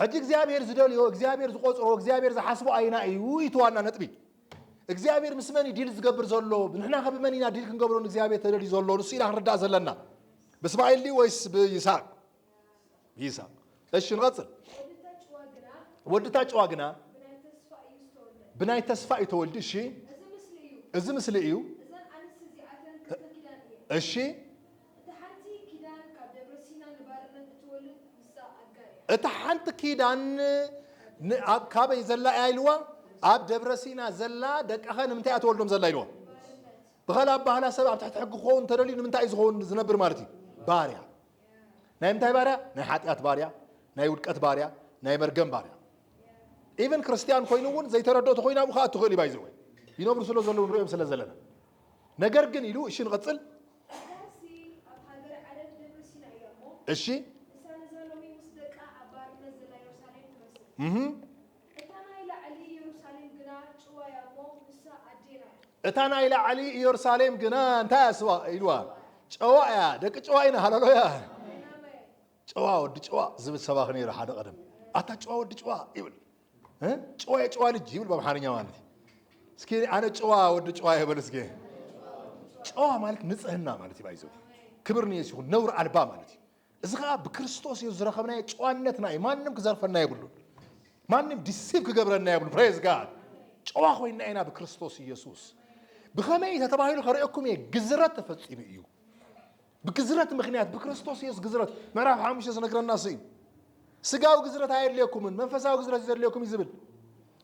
حجي إخزابير زدوليو إخزابير زقوس أو إخزابير زحسبوا أينا أيوي توانا نتبي إخزابير مسماني ديل زقبر زلوا نحنا خبي منينا ديل كنقبرون إخزابير تدري زلوا نصير هنرد زلنا بس ما اللي ويس بيساق إيش نغسل ودتاج واجنا بناي تسفاء يتولد شيء إذا مثل إيو الشيء تحنت كيدان كابا يزلا أيلوا أب دبرسينا زلا دك أخان متى أتولدهم زلا أيلوا بخلا بحلا سبب تحت حق خون ترلين من تايز خون زنبر مارتي باريا نايم تاي باريا ناي حاتيات باريا ناي ودكات باريا ناي مرجم باريا even ክርስቲያን ኮይኑውን ዘይተረዳው ተኮይና ሙኻ ተخيل ይባይዘው ይነብሩ ስለ ዘሎ ንሪኦም ስለ ዘለና ነገር ግን ኢሉ እሺ ንቀጽል እሺ እታና ኢላ ዓሊ ኢየሩሳሌም ግና እንታይ ያስዋ ኢሉዋ ጨዋያ ደቂ ጨዋይና ሃሌሉያ ጨዋ ወዲ ጨዋ ዝብል ሰባኽ ነይሩ ሓደ ቀደም ኣታ ጨዋ ወዲ ጨዋ ይብል ጨዋ ልጅ ይብል በአማርኛ ማለት እስኪ አነ ጨዋ ወድ ጨዋ ይበል እስኪ ጨዋ ማለት ንጽህና ማለት ይባይዘው ክብርኒ ይሁን ነውር አልባ ማለት እዝኻ በክርስቶስ ይዝረኸብና ጨዋነትና ማንንም ከዘርፈና ይብሉ ማንንም ዲሲቭ ከገብረና ይብሉ ፕሬዝ ጋድ ጨዋ ኮይና አይና በክርስቶስ ኢየሱስ በኸመይ ተተባሂሉ ከረእኩም ግዝረት ተፈጽሙ እዩ በግዝረት ምክንያት በክርስቶስ ኢየሱስ ግዝረት ምዕራፍ 5 ዝነግረና ሰይ ስጋው ግዝረት አይደለኩምን መንፈሳው ግዝረት ዘልየኩም ይዝብል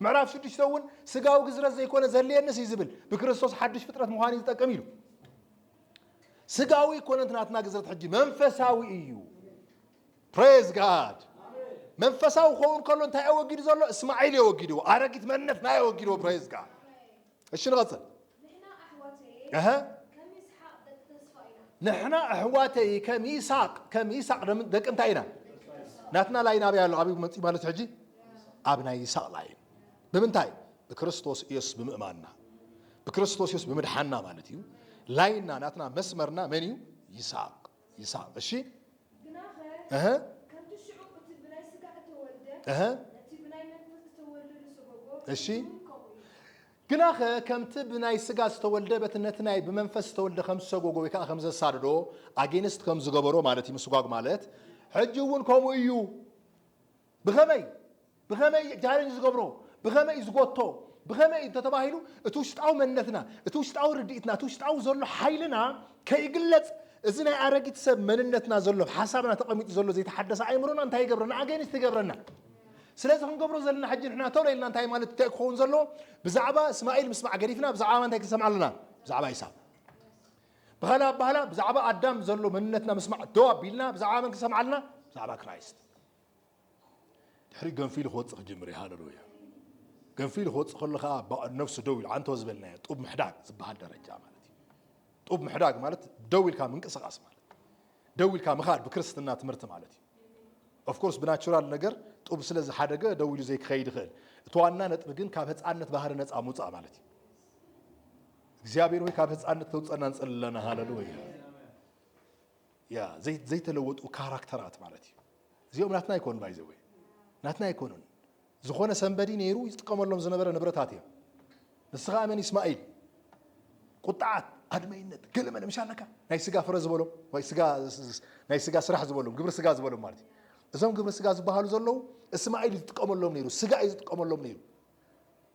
ምዕራፍ 6 ተውን ስጋው ግዝረት ዘይኮነ ዘልየነስ ይዝብል በክርስቶስ ሐዲስ ፍጥረት መሆን ይተጠቀም ይሉ ስጋዊ ኮነንትናትና ግዝረት ሕጂ መንፈሳዊ እዩ ፕሬዝ ጋድ መንፈሳው ሆን ከሎን ታይወግድ ዘሎ እስማኤል ይወግዱ አረጊት መንነት ናይ ይወግዱ ፕሬዝ ጋድ እሺ ንቀጽል نحن أحواتي كميساق دك انت اينا ناتنا لاينا بيالو أبي منتي مالت حجي أبنا يساق لاين بمنتاي بكريستوس يس بمؤمننا بكريستوس يس بمدحنا مالتيو لاينا ناتنا مسمرنا منيو يساق الشي كم تشعب بناي سقع تولده بناي منفس تولده الشي ግናኸ ከምቲ ብናይ ስጋ ዝተወልደ በትነትናይ ብመንፈስ ዝተወልደ ከም ዝሰጎጎ ወይ ከዓ ከም ዘሳድዶ አጌንስት ከም ዝገበሮ ማለት ይምስጓግ ማለት ሕጂ እውን ከምኡ እዩ ብኸመይ ቻሌንጅ ዝገብሮ ብኸመይ ዝጎቶ ብኸመይ ተተባሂሉ እቲ ውሽጣዊ መንነትና እቲ ውሽጣዊ ርድኢትና እቲ ውሽጣዊ ዘሎ ሓይልና ከይግለጽ እዚ ናይ ኣረጊት ሰብ መንነትና ዘሎ ሓሳብና ተቐሚጡ ዘሎ ዘይተሓደሰ ኣይምሮና እንታይ ይገብረና አጌንስት ይገብረና ስለዚህ ክንገብሮ ዘለና ሕጂ ንሕና ተውለ ኢልና እንታይ ማለት ተክኸውን ዘሎ ብዛዕባ እስማኤል ምስማዕ ገሪፍና ብዛዕባ እንታይ ክንሰምዕ ኣለና ብዛዕባ ይስሐቅ በኋላ ብዛዕባ አዳም ዘሎ መንነትና ምስማዕ ደው አቢልና ብዛዕባ መን ክንሰምዕ ኣለና ብዛዕባ ክራይስት ድሕሪ ገንፊል ክወፅእ ክጅምር ሃሌሉያ ገንፊል ክወፅእ ከለኻ ነፍሱ ደው ኢሉ አንተ ዝበልና ጡብ ምሕዳግ ዝበሃል ደረጃ ማለት እዩ ጡብ ምሕዳግ ማለት ደው ኢልካ ምንቅስቃስ ማለት ደው ኢልካ ምኻድ ብክርስትና ትምህርቲ ማለት እዩ of course በናቹራል ነገር ጡብ ስለዚ ሓደገ ደው ኢሉ ዘይክኸይድ ይኽእል እቲ ዋና ነጥብ ግን ካብ ህፃነት ባህሪ ነፃ ሙፃእ ማለት እዩ እግዚአብሔር ሆይ ካብ ህፃነት ተውፀና እንጸልለና ሃሌሉያ ያ ዘይተለወጡ ካራክተራት ማለት እዩ እዚኦም ናትና ይኮን ባይዘው ናትና ይኮኑን ዝኾነ ሰንበዲ ነይሩ ይጥቀመሎም ዝነበረ ንብረታት እዮም ንስኻ አመን ኢስማኤል ቁጣዓት አድመይነት ገለመለ ምሻለካ ናይ ስጋ ፍረ ዝበሎም ወይ ስጋ ናይ ስጋ ስራሕ ዝበሎም ግብረ ስጋ ዝበሎም ማለት እዩ እዞም ግብረ ስጋ ዝበሃሉ ዘለው እስማኤል ይጥቀመሎም ነይሩ ስጋ ይጥቀመሎም ነይሩ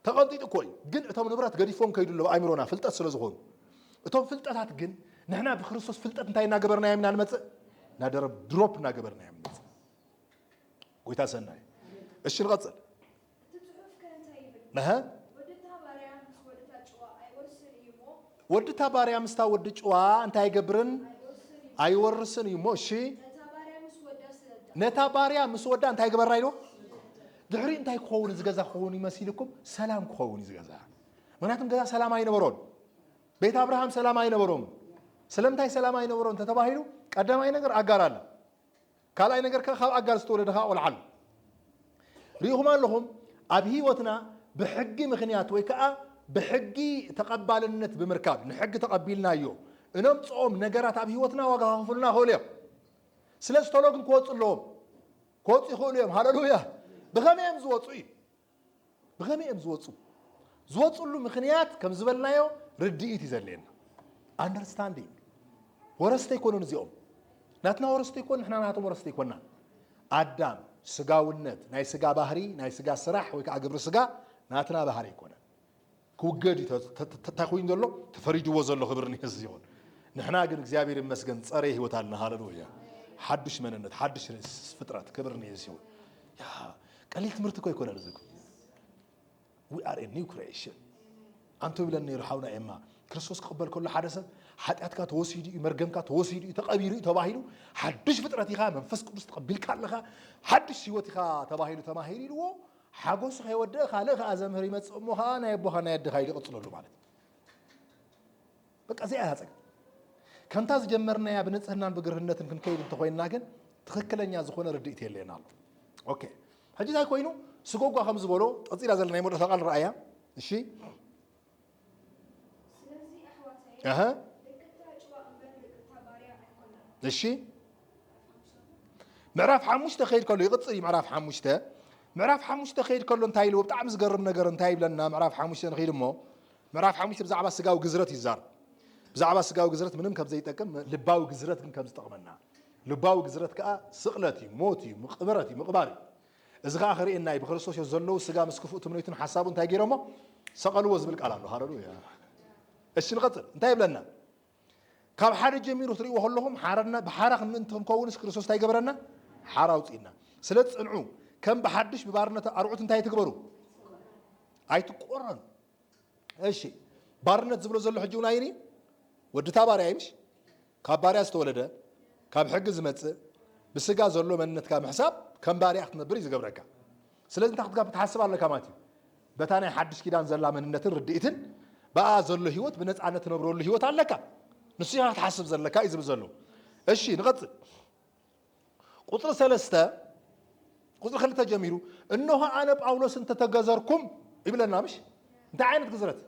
ተቐንጢጡ እኮ እዩ ግን እቶም ንብረት ገዲፎም ከይዱሎ አይምሮና ፍልጠት ስለ ዝኾኑ እቶም ፍልጠታት ግን ንሕና ብክርስቶስ ፍልጠት እንታይ እናገበርና ኢና ንመጽእ ናደረብ ድሮፕ እናገበርና ኢና ንመጽእ ጎይታ ሰናይ እሺ ንቐጽል ነህ ወድታ ባርያ ምስታ ወድ ጭዋ እንታይ አይገብርን አይወርስን ይሞ እሺ ነታ ባርያ ምስ ወዳ እንታይ አይገበራ ኢሎ ድሕሪ እንታይ ክኸውን ዝገዛ ክኸውን ይመስልኩም ሰላም ክኸውን ዝገዛ ምክንያቱም ገዛ ሰላም አይነበሮን ቤት አብርሃም ሰላም አይነበሮም ስለምታይ ሰላም አይነበሮን ተተባሂሉ ቀዳማይ ነገር አጋር አለ ካልአይ ነገር ካብ አጋር ዝተወለደኻ ቆልዓሉ ሪኹም ኣለኹም ኣብ ህይወትና ብሕጊ ምኽንያት ወይ ከዓ ብሕጊ ተቐባልነት ብምርካብ ንሕጊ ተቐቢልናዮ እነምፅኦም ነገራት ኣብ ህይወትና ዋጋ ከፍሉና ክእሉ እዮም ስለዚ ተሎ ግን ክወፁ ኣለዎም ክወፁ ይኽእሉ እዮም ሃሌሉያ ብኸመይ እዮም ዝወፁ እዩ ብኸመይ እዮም ዝወፁ ዝወፁሉ ምኽንያት ከም ዝበልናዮ ርድኢት እዩ ዘድልየና አንደርስታንዲንግ ወረስተ ይኮኑን እዚኦም ናትና ወረስተ ይኮን ንሕና ናቶም ወረስተ ይኮንና ኣዳም ስጋውነት ናይ ስጋ ባህሪ ናይ ስጋ ስራሕ ወይ ከዓ ግብሪ ስጋ ናትና ባህሪ ይኮነ ክውገድ ተታኾይን ዘሎ ተፈሪጅዎ ዘሎ ክብርኒ ይዝዮን ንሕና ግን እግዚአብሔር ይመስገን ፀረ ህይወት አለና ሃሌሉያ ሓድሽ መንነት ሓድሽ ፍጥረት ክብርኒ ይዝዮን ያ ቀሊል ትምህርት እኮ ይኮነ ለዝኩም we are a new creation አንተ ብለን ይርሐውና እማ ክርስቶስ ክቅበል ከሎ ሓደ ሰብ ኃጢአትካ ተወሲዱ መርገምካ ተወሲዱ ተቀቢሩ ተባሂሉ ሓድሽ ፍጥረት ኢኻ መንፈስ ቅዱስ ተቀቢልካ ኣለኻ ሓድሽ ህይወት ኢኻ ተባሂሉ ተማሂሩዎ ሓጎስ ከይወድእ ካልእ ከዓ ዘምህር ይመጽእ እሞኻ ናይ ኣቦኻ ናይ ኣድኻ ይቅጽለሉ ማለት በቃ እዚኣ ያፀግ ከምታ ዝጀመርናያ ብንጽህናን ብግርህነትን ክንከይድ እንተኮይንና ግን ትክክለኛ ዝኾነ ርድኢት የለና ኣሎ ኦኬ ሕጂ እንታይ ኮይኑ ስጎጓ ከም ዝበሎ ጠፂላ ዘለና ናይ ሞደታ ቃል ረኣያ እሺ እሺ ምዕራፍ 5 ከይድ ከሎ ይቅጽል ምዕራፍ 5 ምዕራፍ 5 ከይድ ከሎ እንታይ ኢሉ ብጣዕሚ ዝገርም ነገር እንታይ ይብለና ምዕራፍ 5 ንኸይድ እሞ ምዕራፍ 5 ብዛዕባ ስጋዊ ግዝረት ይዛረብ ብዛዕባ ስጋዊ ግዝረት ምንም ከም ዘይጠቅም ልባዊ ግዝረት ግን ከም ዝጠቅመና ልባዊ ግዝረት ከዓ ስቕለት እዩ ሞት እዩ ምቕበረት እዩ ምቕባር እዩ እዚ ከዓ ክሪእና እዩ ብክርስቶስ ዘለው ስጋ ምስ ክፉእ ትምኒትን ሓሳቡ እንታይ ገይሮሞ ሰቐልዎ ዝብል ቃል ኣሎ ሃሌሉያ እሺ ንቐጽል እንታይ ይብለና ካብ ሓደ ጀሚሩ ትሪእዎ ከለኹም ሓረና ብሓራ ምእንቲ ክንከውንስ ክርስቶስ እንታይ ገበረና ሓራ ውፅኢና ስለ ፅንዑ ከም ብሓድሽ ብባርነት ኣርዑት እንታይ ትግበሩ ኣይትቆረን እሺ ባርነት ዝብሎ ዘሎ ሕጂ ውናይኒ ወድታ ባርያ ይምሽ ካብ ባርያ ዝተወለደ ካብ ሕጊ ዝመጽእ ብስጋ ዘሎ መንነትካ ምሕሳብ ከም ባርያ ክትነብር እዩ ዝገብረካ ስለዚ እንታይ ክትሓስብ ኣለካ ማለት እዩ በታ ናይ ሓድሽ ኪዳን ዘላ መንነትን ርድኢትን በኣ ዘሎ ህይወት ብነፃነት ትነብረሉ ህይወት ኣለካ ንሱ ኢኻ ክትሓስብ ዘለካ እዩ ዝብል ዘሎ እሺ ንቐጽል ቁፅሪ 3 ቁፅሪ 2 ጀሚሩ እነሆ ኣነ ጳውሎስ እንተተገዘርኩም ይብለና ምሽ እንታይ ዓይነት ግዝረት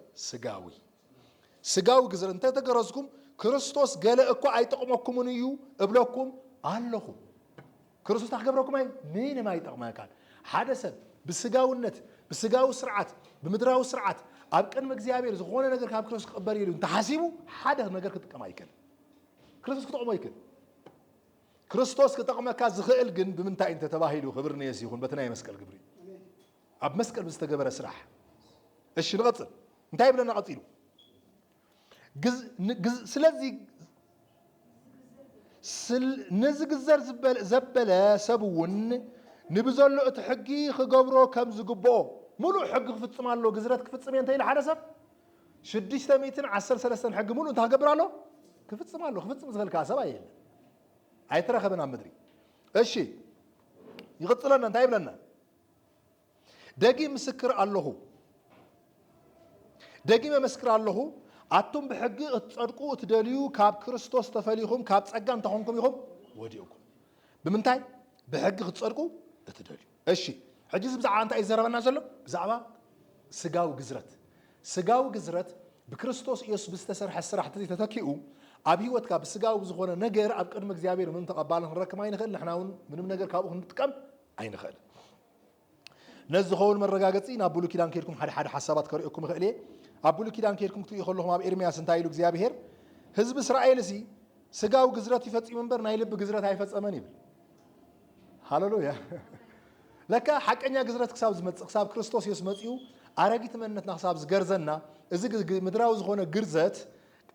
ስጋዊ ግዝረት እንተተገረዝኩም ክርስቶስ ገለ እኮ ኣይጠቕመኩምን እዩ እብለኩም ኣለኹ ክርስቶስ ታክገብረኩም ኣይ ምንም ኣይጠቕመካን ሓደ ሰብ ብስጋውነት ብስጋዊ ስርዓት ብምድራዊ ስርዓት ኣብ ቅድሚ እግዚአብሔር ዝኾነ ነገር ካብ ክርስቶስ ክቕበል ኢሉ እንተሓሲቡ ሓደ ነገር ክጥቀም ኣይክእል ክርስቶስ ክጠቕሞ ኣይክእል ክርስቶስ ክጠቕመካ ዝኽእል ግን ብምንታይ እንተ ተባሂሉ ክብር ነየስ ይኹን በቲ ናይ መስቀል ግብሪ ኣብ መስቀል ብዝተገበረ ስራሕ እሺ ንቐጽል እንታይ ይብለና ቀፂሉ ስለዚ ንዝግዘር ዘበለ ሰብ እውን ንብዘሎ እቲ ሕጊ ክገብሮ ከም ዝግብኦ ሙሉእ ሕጊ ክፍጽም ኣሎ ግዝረት ክፍጽም እየ እንተኢሉ ሓደ ሰብ 613 ሕጊ ሙሉእ እንታይ ክገብር ኣሎ ክፍጽም ኣሎ ክፍጽም ዝኽእልካ ሰብ ኣየለን ኣይተረኸበን ኣብ ምድሪ እሺ ይቕጽለና እንታይ ይብለና ደጊ ምስክር ኣለኹ ደጊ መመስክር ኣለኹ ኣቱም ብሕጊ እትጸድቁ እትደልዩ ካብ ክርስቶስ ተፈሊኹም ካብ ጸጋ እንተኾንኩም ኢኹም ወዲኡኩም ብምንታይ ብሕጊ ክትጸድቁ እትደልዩ እሺ ሕጂ ብዛዕባ እንታይ ይዘረበና ዘሎ ብዛዕባ ስጋዊ ግዝረት بكريستوس ኢየሱስ بستسرح السرحة تتكئوا أبيوت كاب سجاو بزخونة نجار أبقر مجزيابير من تقبلنا نركب ما ينخل نحن من نجار كابو نتكم أين خل نزخون من رجاجتين أبولو كيدان كيركم حد حسابات كريكم خليه أبولو كيدان كيركم تيخلهم أب إرمياس انتايلو جزيابير حزب إسرائيل سي سجاو جزرات يفتح منبر نايلب بجزرات هاي فتح أماني هاللويا لك حق أني جزرات حساب كريستوس يسمعيو أراجيت من نحساب زجرزنا إذا مدراوز خونه جرزت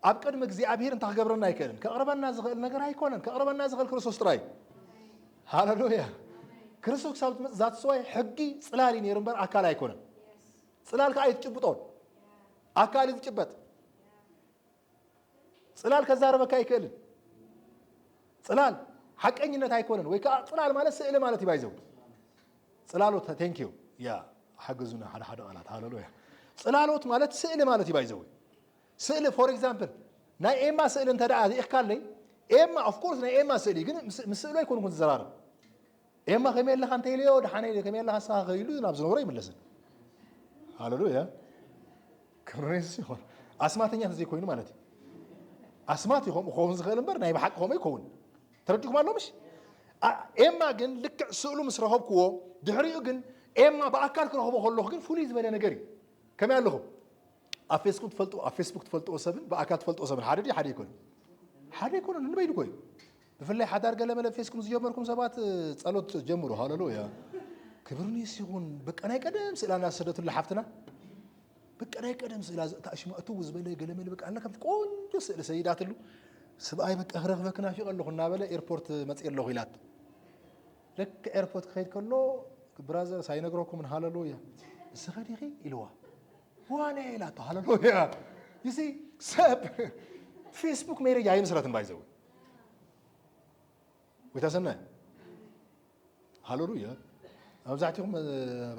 أبكر مجزيابير انت خبرنا يكلم كأقرب الناس غير نجار هيكونن كأقرب الناس غير كريستوس تراي هاللويا كريستوس حساب ذات سوي حقي صلالي نيرمبر أكال هيكونن صلال كأي تجبطون أكال يتجبط صلال كزارة بكاي كلن صلال حق أني نتايكونن ويكا صلال ماله سئل ماله تبايزو صلالو ثانك يو يا حجزونا حدا قالت هاللويا صلالوت ماله سئل ماله تبايزو سئل فور إكزامبل ناي إما سئل أنت رأي إخكال لي إما أوف كورس ناي إما سئلي جن مسئلة يكون كنت زرارة إما كمية لخان تيليو دحاني كمية لخان ساغيلو نابزن وري ملسن هاللويا كرنسيون أسمعتني هذا زي كوين مالتي أسمعتي هم خوفن زغلن بر ناي بحق هم يكون ترجعكم مالو مش إما جن لك سئلو مسرهب كوا دحريو جن إما بأكل كرهب خلوه جن فوليز بلا نجري كمان لهم أفيسبوك تفلتوا سبن بأكاد تفلتوا سبن حدا يكون نبيد كوي بفلي حدا رجال ملا فيسكم زيوب مركم سبات صلوت جمروا هاللويا كبرني سيكون بك أنا كدم سئلنا سدت اللي حفتنا بك أنا كدم سئل تأشم أتوز بلا جل ملا بك أنا كم تكون جس سيدات له سبأي بك أغرق بك نافي قال له خنا بلا إيربورت ما تسأل له غيلات لك إيربورت خير كله برازر ساينقرأكم من هاللويا السخري غي إلوا وانا لا هاللويا you see سب فيسبوك ميري جاي مسراتن بايزوي وتسنى هاللويا أمزعتهم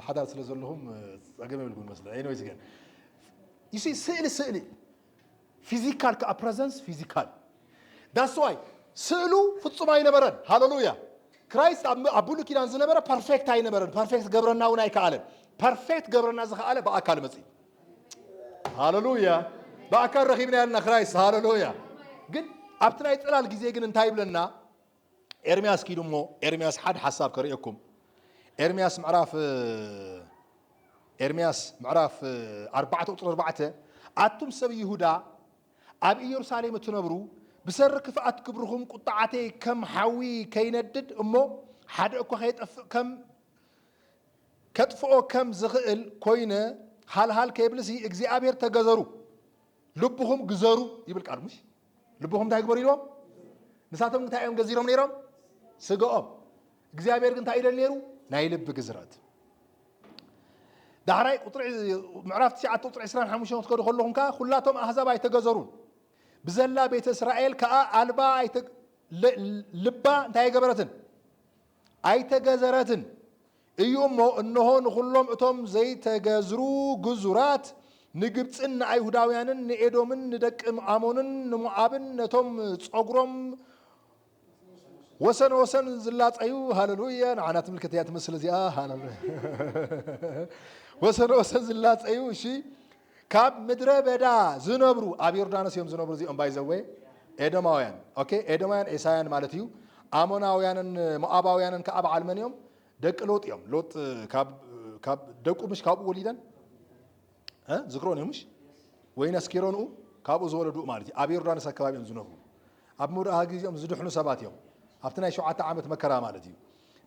حدا سلزلهم أجمع بالكون مثلا أي نويز كان you see سئلي physical كأبرزنس physical that's why سئلو فتصم أي نبرن هاللويا كرايست أبولو كي نانز نبرن perfect أي نبرن perfect قبرنا وناي كعالم perfect قبرنا زخالة بأكال مسي هاللويا بأكار رخيبنا لنا خرايس هاللويا قل أبتنا يتقلال جزيه قل انتايب لنا إرمياس كيلو مو إرمياس حد حساب كريكم إرمياس معراف 4 أتم سبي يهودا أبي يرسالي متنبرو بسر كفأت كبرهم قطعتي كم حوي كيندد أمو حد أكو خيط كم كتفو كم زغل كوينة حال كيبلسي إجزابير تجزرو لبهم جزرو يبلك أرمش لبهم ده يكبر يلوم نساتهم تايم جزيرهم نيرهم سجأم إجزابير كنت هيدا نيرو نايلب بجزرات ده هراي قطر معرفت ساعة قطر إسرائيل حمشون تقولوا كلهم كا خلاتهم أحزاب يتجزرون بزلا بيت إسرائيل كا ألبا لبا تاي جبرتن يتجزرتن إيومو إنهون خلهم أتوم زي تجزرو جزرات نجبت إن أيهوداويان نإدومن ندك أمونن نمعابن نتوم صقرم وسن زلات أيو هاللويا نعنات ملكتيات مثل زي هاللويا وسن زلات أيو شيء كاب مدرة بدا زنبرو أبي يردانس يوم زنبرو زي بايزوي إدماويان أوكي إدماويان إسايان مالتيو آموناويان مؤاباويان كأب علمانيوم دك لوط يوم لوط كاب دكو مش كاب وليدان ذكروني مش وين أسكيرونو كابو زول دو مالتي أبي يردانس كباب يوم زنبرو أب مور هاجي يوم زدحنو سبات يوم أفتنا شو عتا عمت مكرا مالتي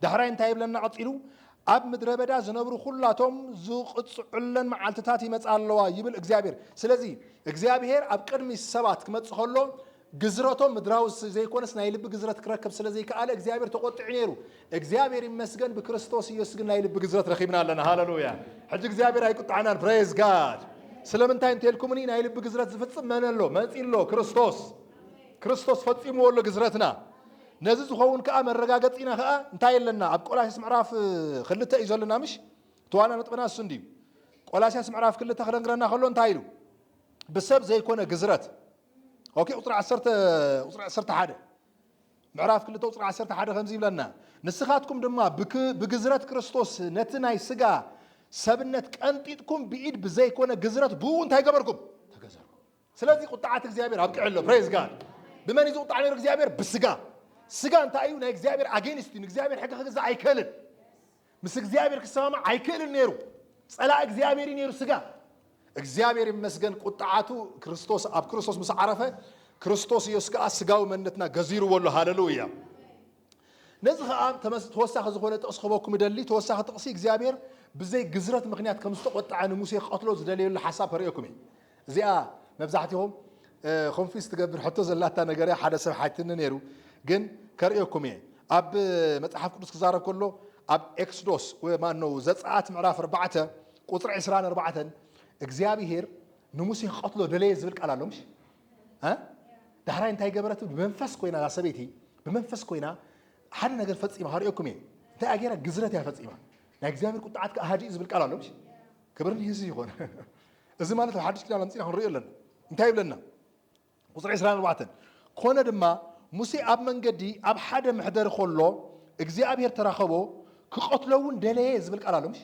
دحرين تايب لنا عطيلو أب مدرة بدا زنبرو خلاتهم زوق علن مع التتاتي مسألة لوا يبل إجزابير سلزي إجزابير أب كرمي السبات كمت خلوا جزرتهم مدراوس زي كونس نايلب جزرة كركب سلزي كأله إجزابير تقطع عينيرو إجزابير مسجن بكريستوس يسجن نايلب جزرة رخيبنا لنا هاللويا حد إجزابير هيقطع عنا بريز جاد سلامنتين تيلكمني نايلب جزرة زفتم من له ما تقيله كريستوس فتيم ولا جزرتنا نزز خوون كأمر رجاجتنا خاء انتهي لنا أبقى ولا اسم عراف خلته يزول لنا مش توانا نطبنا السندي ولا اسم عراف كلته خلنا خلون انتهيلو بسبب زي كونه جزرات اوكي اطرع عصرت حدا معراف كلته اطرع عصرت حدا خمسين لنا نسخاتكم دما بجزرات كريستوس نتناي سجا سبنت كأنتيتكم بعيد بزي كونه جزرات بو انتهي قبركم تجزروا ስለዚህ ቁጣዓት እግዚአብሔር አብቅዕሎ praise God بمن يزوط على እግዚአብሔር بسጋ ስጋ እንታይ እዩ ናይ እግዚአብሔር አጌንስት እግዚአብሔር ሕጊ ክገዛ አይከልን ምስ እግዚአብሔር ክሰማማ አይከልን ነይሩ ጸላ እግዚአብሔር ነይሩ ስጋ እግዚአብሔር ይመስገን ቁጣዓቱ ክርስቶስ አብ ክርስቶስ ምስ ዓረፈ ክርስቶስ ኢየሱስ ከ ስጋው መንነትና ገዚሩ ወሎ ሃሌሉያ ነዚ ኸ ተወሳኺ ዝኾነ ጥቕስ ክበኩም ደሊ ተወሳኺ ጥቕሲ እግዚአብሔር ብዘይ ግዝረት ምክንያት ከም ዝተቆጣዐ ሙሴ ክቀትሎ ዝደልየሉ ሓሳብ ከርእየኩም እዚኣ መብዛሕትኦም ኮንፊስ ትገብር ሕቶ ዘላታ ነገር ሓደ ሰብ ሓትነ ነይሩ ግን ከርእየኩም ኣብ መጽሓፍ ቅዱስ ክዛረብ ከሎ ኣብ ኤክሶዶስ ወይ ማነው ዘጸአት ምዕራፍ 4 ቁጥር 24 እግዚአብሔር ንሙሴ ክቀትሎ ደለየ ዝብል ቃል ኣሎ ምሽ ዳሕራይ እንታይ ገበረት ብመንፈስ ኮይና ሰበይቲ ብመንፈስ ኮይና ሓደ ነገር ፈጺማ ከርእየኩም እንታይ ኣገራ ግዝረት ያ ፈጺማ ናይ እግዚአብሔር ቁጣዓት ከሃዲ ዝብል ቃል ኣሎ ምሽ ክብርን ይህዝ ይኾን እዚ ማለት ሓድሽ ኪዳን ኣምፂና ክንርእዮ ኣለና እንታይ ይብለና ቁጥር 24 ኮነ ድማ ሙሴ ኣብ መንገዲ ኣብ ሓደ ምሕደር ከሎ እግዚአብሔር ተራኸቦ ክቀትለውን ደለየ ዝብል ቃል ኣሎ ምሽ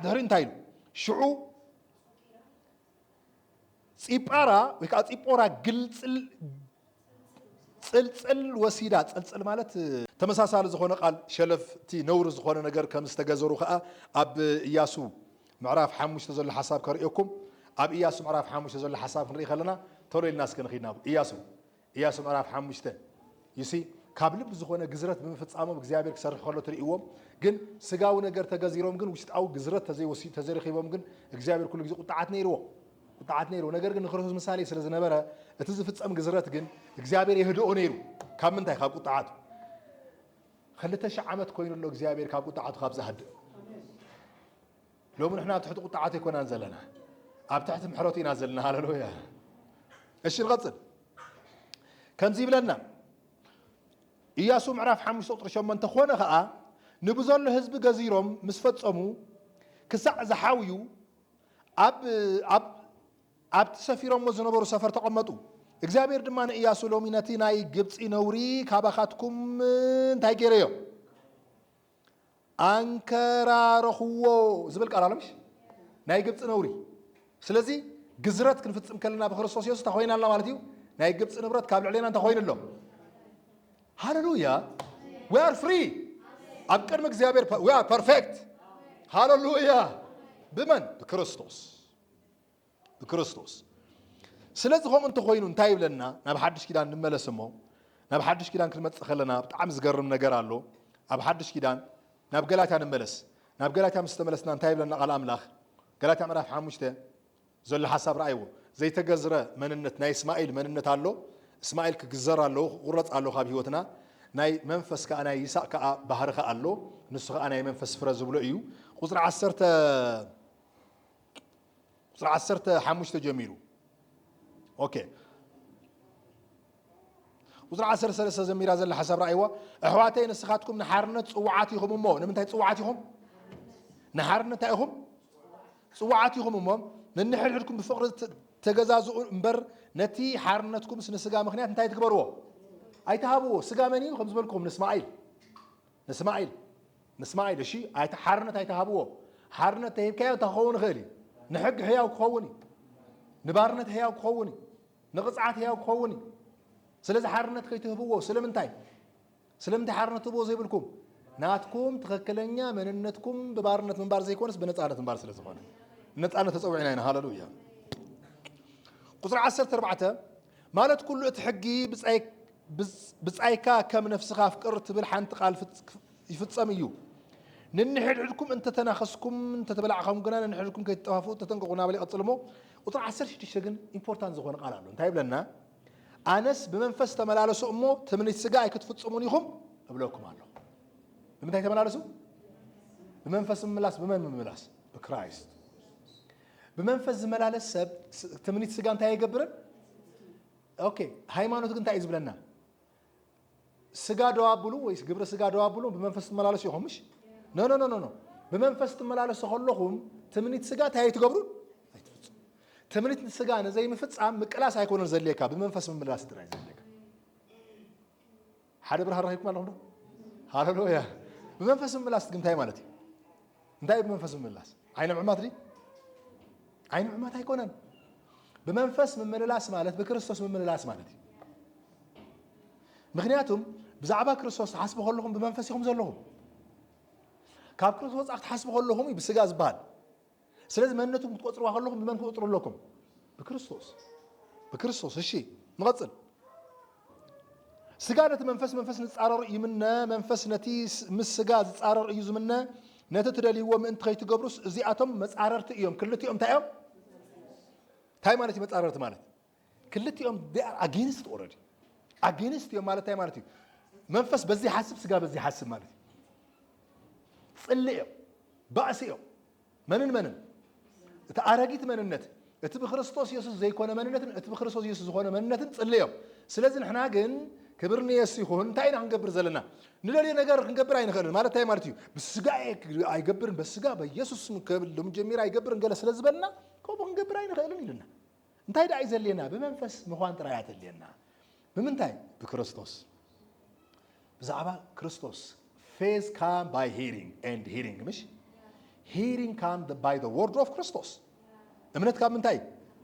ድሕሪ እንታይ ኢሉ ሽዑ ፂጳራ ወይ ከዓ ፂጶራ ግልፅል ፅልፅል ወሲዳ ፅልፅል ማለት ተመሳሳሊ ዝኾነ ቃል ሸለፍቲ ነውሪ ዝኾነ ነገር ከም ዝተገዘሩ ከዓ ኣብ ኢያሱ ምዕራፍ 5 ዘሎ ሓሳብ ከርእየኩም ኣብ ኢያሱ ምዕራፍ 5 ዘሎ ሓሳብ ክንርኢ ከለና ቶሎ ኢልና እስከ ንኺድና ኢያሱ ምዕራፍ 5 ይሲ ካብ ልብ ዝኾነ ግዝረት ብምፍጻሞም እግዚአብሔር ክሰርሕ ከሎ ትርእይዎም ግን ስጋዊ ነገር ተገዚሮም ግን ውሽጣዊ ግዝረት ተዘሪኺቦም ግን እግዚአብሔር ኩሉ ግዜ ቁጣዓት ነይርዎ ነገር ግን ክርስቶስ ምሳሌ ስለ ዝነበረ እቲ ዝፍጸም ግዝረት ግን እግዚአብሔር የህድኦ ነይሩ ካብ ምንታይ ካብ ቁጣዓቱ 2000 ዓመት ኮይኑሎ እግዚአብሔር ካብ ቁጣዓቱ ካብ ዝሃድእ ሎሚ ንሕና ትሕቲ ቁጣዓቱ ይኮናን ዘለና ኣብ ትሕቲ ምሕረቱ ኢና ዘለና ሃሌሉያ እሺ ንቐጽል ከምዚ ይብለና ኢያሱ ምዕራፍ 5 ቁጥር 8 ኮነ ከዓ ንብዘሎ ህዝቢ ገዚሮም ምስ ፈጸሙ ክሳዕ ዝሓውዩ ኣብ ተሰፊሮም ዝነበሩ ሰፈር ተቐመጡ እግዚአብሔር ድማ ንኢያሱ ሎሚ ነቲ ናይ ግብፂ ነውሪ ካባኻትኩም እንታይ ገይረዮ አንከራረኽዎ ዝብል ቃል ኣሎ ምሽ ናይ ግብፂ ነውሪ ስለዚ ግዝረት ክንፍጽም ከለና ብክርስቶስ ኢየሱስ ተኾይናልና ማለት እዩ ናይ ግብፂ ንብረት ካብ ልዕሌና እንተኾይንሎ ሃሌሉያ we are free ኣብ ቅድሚ እግዚአብሔር we are perfect ሃሌሉያ ብመን ብክርስቶስ ስለዚህ ሆም እንተኾይኑ እንታይ ይብለና ናብ ሓድሽ ኪዳን እንመለስ እሞ ናብ ሓድሽ ኪዳን ክንመጽእ ከለና ብጣዕሚ ዝገርም ነገር ኣሎ ኣብ ሓድሽ ኪዳን ናብ ገላትያ እንመለስ ናብ ገላትያ ምስ ተመለስና እንታይ ይብለና ቃል ኣምላኽ ገላትያ ምዕራፍ 5 ዘሎ ሓሳብ ረኣይዎ ዘይተገዝረ መንነት ናይ እስማኤል መንነት ኣሎ እስማኤል ክግዘር ኣሎ ቁረጽ ኣሎ ካብ ህይወትና ናይ መንፈስ ከዓ ናይ ይስሐቅ ከዓ ባህሪ ከዓ ኣሎ ንሱ ከዓ ናይ መንፈስ ፍረ ዝብሎ እዩ ቁጥር 15 ጀሚሩ ኦኬ ቁጥር 13 ዘሚራ ዘለ ሓሳብ ረኣይዎ ኣሕዋተይ ንስኻትኩም ንሓርነት ጽዋዓት ኢኹም እሞ ንምንታይ ጽዋዓት ኢኹም ንሓርነት ኢኹም ጽዋዓት ኢኹም እሞ ንንሕድሕድኩም ብፍቕሪ ተገዛዝኡ እምበር ነቲ ሓርነትኩም ስንስጋ ምክንያት እንታይ ትግበርዎ ኣይተሃብዎ ስጋ መን እዩ ከም ዝበልኩም ንስማኤል እሺ ሓርነት ኣይተሃብዎ ሓርነት ተሂብካዮ ተኸውን ይኽእል እዩ ንሕጊ ሕያው ክኸውን እዩ ንባርነት ሕያው ክኸውን እዩ ንቕፅዓት ሕያው ክኸውን እዩ ስለዚ ሓርነት ከይትህብዎ ስለምንታይ ሓርነት ትህብዎ ዘይብልኩም ናትኩም ትኽክለኛ መንነትኩም ብባርነት ምንባር ዘይኮነስ ብነፃነት ምንባር ስለ ዝኾነ ነፃነት ተፀውዒና ኢና ሃሌሉያ ቁጥር 14 ማለት ኩሉ እቲ ሕጊ ብጻይካ ከም ነፍስኻ ፍቅር ትብል ሓንቲ ቃል ይፍጸም እዩ ንንሕድሕድኩም እንተተናኸስኩም እንተተበላዕኹም ግና ንንሕድሕድኩም ከይትጠፋፉ ተጠንቀቁ ናበል ይቐጽል እሞ ቁጥር 16 ግን ኢምፖርታንት ዝኾነ ቃል ኣሎ እንታይ ይብለና ኣነስ ብመንፈስ ተመላለሱ እሞ ትምኒት ስጋ ኣይክትፍጽሙን ኢኹም እብለኩም ኣለኹ ብምንታይ ተመላለሱ ብመንፈስ ምምላስ ብመን ምምላስ ብክራይስት بمنفذ زملالس سب تمنيت سجان تاعي جبرن أوكي هاي ما نتقن تاعي زبلنا سجا دوا بلو ويس جبر سجا دوا بلو بمنفذ زملالس يهمش نو بمنفذ زملالس خلهم تمنيت سجا تاعي تجبرون تمنيت سجان زي مفتش عم مكلاس هيكون زليكا بمنفذ زملالس تراي زليكا حدا برها رايكم على هذا هاللويا بمنفذ زملالس تقن تاعي مالتي نتاعي بمنفذ زملالس عين عماتري عين عمات هيكونن بمنفس ممللاس مالت بكريستوس ممللاس مالت مغنياتهم بزعبا كريستوس حسبوا كلهم بمنفسهم زلهم كاب كريستوس أخت حسبوا كلهم بسجاز بال سلازم أنتم تقطروا كلهم بمن تقطروا لكم بكريستوس الشيء نغطل سجانة منفس نتعرر يمنا منفس نتيس مس سجاز نتعرر يزمنا نتترى هو من أنت خيت جبروس زي أتم متعررت يوم كلتي يوم تايم تايم مالتي متعررت مالت كلتي يوم they are against already against يوم مالت تايم مالتي منفس بزي حسب سجا بزي حسب مالتي صلي يوم بأس يوم منن تعرقيت من النت اتب خريستوس يسوع زي كونه مننتن اتب خريستوس يسوع كونه مننتن صليهم ስለዚህ احنا ግን ክብርኒ ይሁን ታይና እንገብር ዘለና ንለሊ ነገር እንገብር አይነኸል ማለት ታይ ማለት እዩ በስጋ አይገብርን በስጋ በኢየሱስ ከብል ለምጀሚራ አይገብርን ገለ ስለዝበልና ኮቦ እንገብር አይነኸልን ይልና እንታይ ዳይ ዘሌና በመንፈስ መኳን ጥራያት ለና በምንታይ በክርስቶስ በዛባ ክርስቶስ faith come by hearing and hearing مش hearing come by the word of Christos እምነት ካብ ምንታይ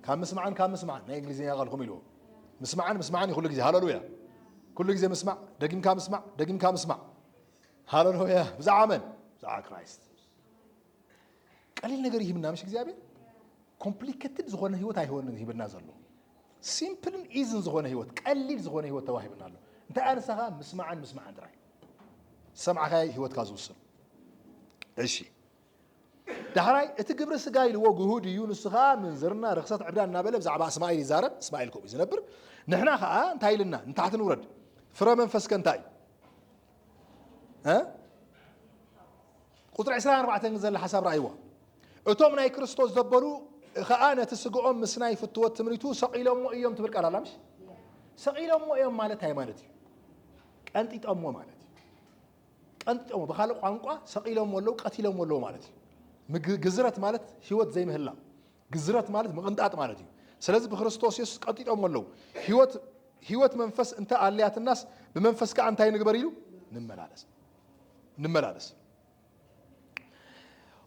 ካብ መስማዓን ናይ እንግሊዝኛ ቃልኩም ኢሉ መስማዓን ይኹሉ ግዜ ሃሌሉያ ኩሉ ግዜ መስማዕ ደጊምካ መስማዕ ሃሌሉያ ብዛዓመን ብዛዓ ክራይስት ቀሊል ነገር ይህብና ምሽ እግዚአብሔር ኮምፕሊኬትድ ዝኾነ ህይወት አይሆንን ይህብና ዘሎ ሲምፕልን ኢዝን ዝኾነ ህይወት ቀሊል ዝኾነ ህይወት ተዋሂብና ኣሎ እንታይ አንሰኻ መስማዓን ጥራይ ሰምዓኻ ህይወት ካዝውስል እሺ دهراي اتقبر سجاي لو جهود يونس خا من زرنا رخصت عبدان نابله بزعبا اسماعيل يزارب اسماعيل كوب يزنبر نحنا خا انتاي لنا نتحت نورد فرا منفس كنتاي ها قطر 24 نزل حساب رايوا اتوم ناي كريستوس زبلو خا انا تسقوم مسناي فتوت تمريتو سقيلهم ايام تبرق علامش سقيلهم ايام مالت هاي مالتي قنطي طمو مالتي قنطي طمو بخالق قانقا سقيلهم ولو قتيلهم ولو مالتي جزرت مالت هيوت زي مهلا جزرت مالت مقنطات مالتي سلازم بخريستوس يسوع قطيطهم ولو هيوت منفس انت عليات الناس بمنفس كأنت هاي نقبر يلو نملالس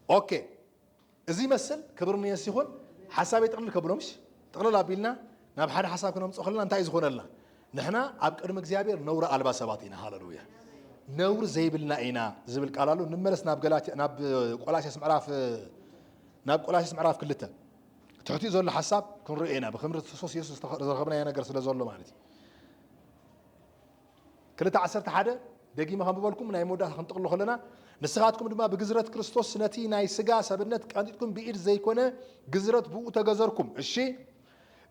اوكي ازي مثل كبرني يسيخون حسابي تقلل كبرمش تقلل ابيلنا ناب حدا حساب كنا مصخلنا انت عايز خون لنا نحنا اب قدم እግዚአብሔር نور البا سباتينا هاللويا نور زي بالنا اينا زبل قالالو نملس ناب قلات ناب قلاشس معراف كلته تحتي زول حساب كن رئينا بخمر الصوص يسوس رغبنا يا نجر سلا زولو مالتي كلته 10 حدا دقيمه خم ببالكم ناي مودا خنطقلو خلنا نسخاتكم دما بجزرة كريستوس نتي ناي سغا سبنت قانتكم بإيد زي كونه جزرة بو تجزركم الشي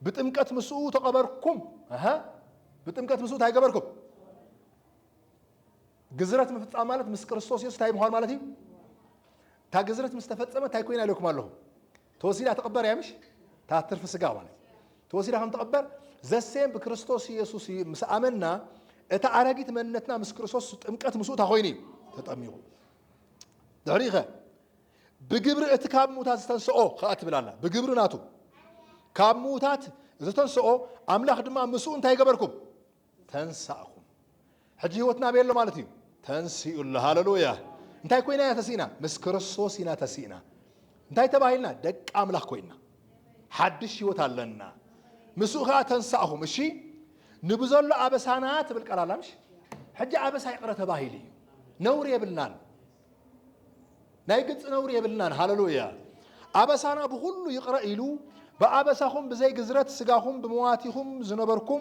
بتمكت مسؤو تقبركم بتمكت مسؤو تايقبركم جزرة مفتقة مالت مس كريستوس يسوع تاي مهار مالتي تا جزرة مستفتصمة تاي كوين عليكم الله توصيلها تقبر يا مش تعترف سجا مالتي توصيلها هم تقبر زسيم بكريستوس يسوع مسامنا اتعرقت منتنا مس كريستوس تمكت مسؤو تاخويني تطميو داريخه بجبر اتكاب موتات تنسؤو خات بلانا بجبر ناتو كاب موتات تنسؤو املاخ دما مسؤو انت يقبركم تنساكم حجي هوتنا بيلو مالتي تنسي الله هاللويا انتي كوينا يا تسينا مس كريستوس ينا تسينا انتي تباهلنا دق املاح كوينا حدش هوت አለና مسوخ تنساهم እሺ نبزل ابسانات بالقلالامش حجي ابس يقرا تباهلي نور يبلنان ناي قص نور يبلنان هاللويا ابسانا بكل يقرا يلو بابساهم بزي جزرت سغاهم بمواتيهم زنبركم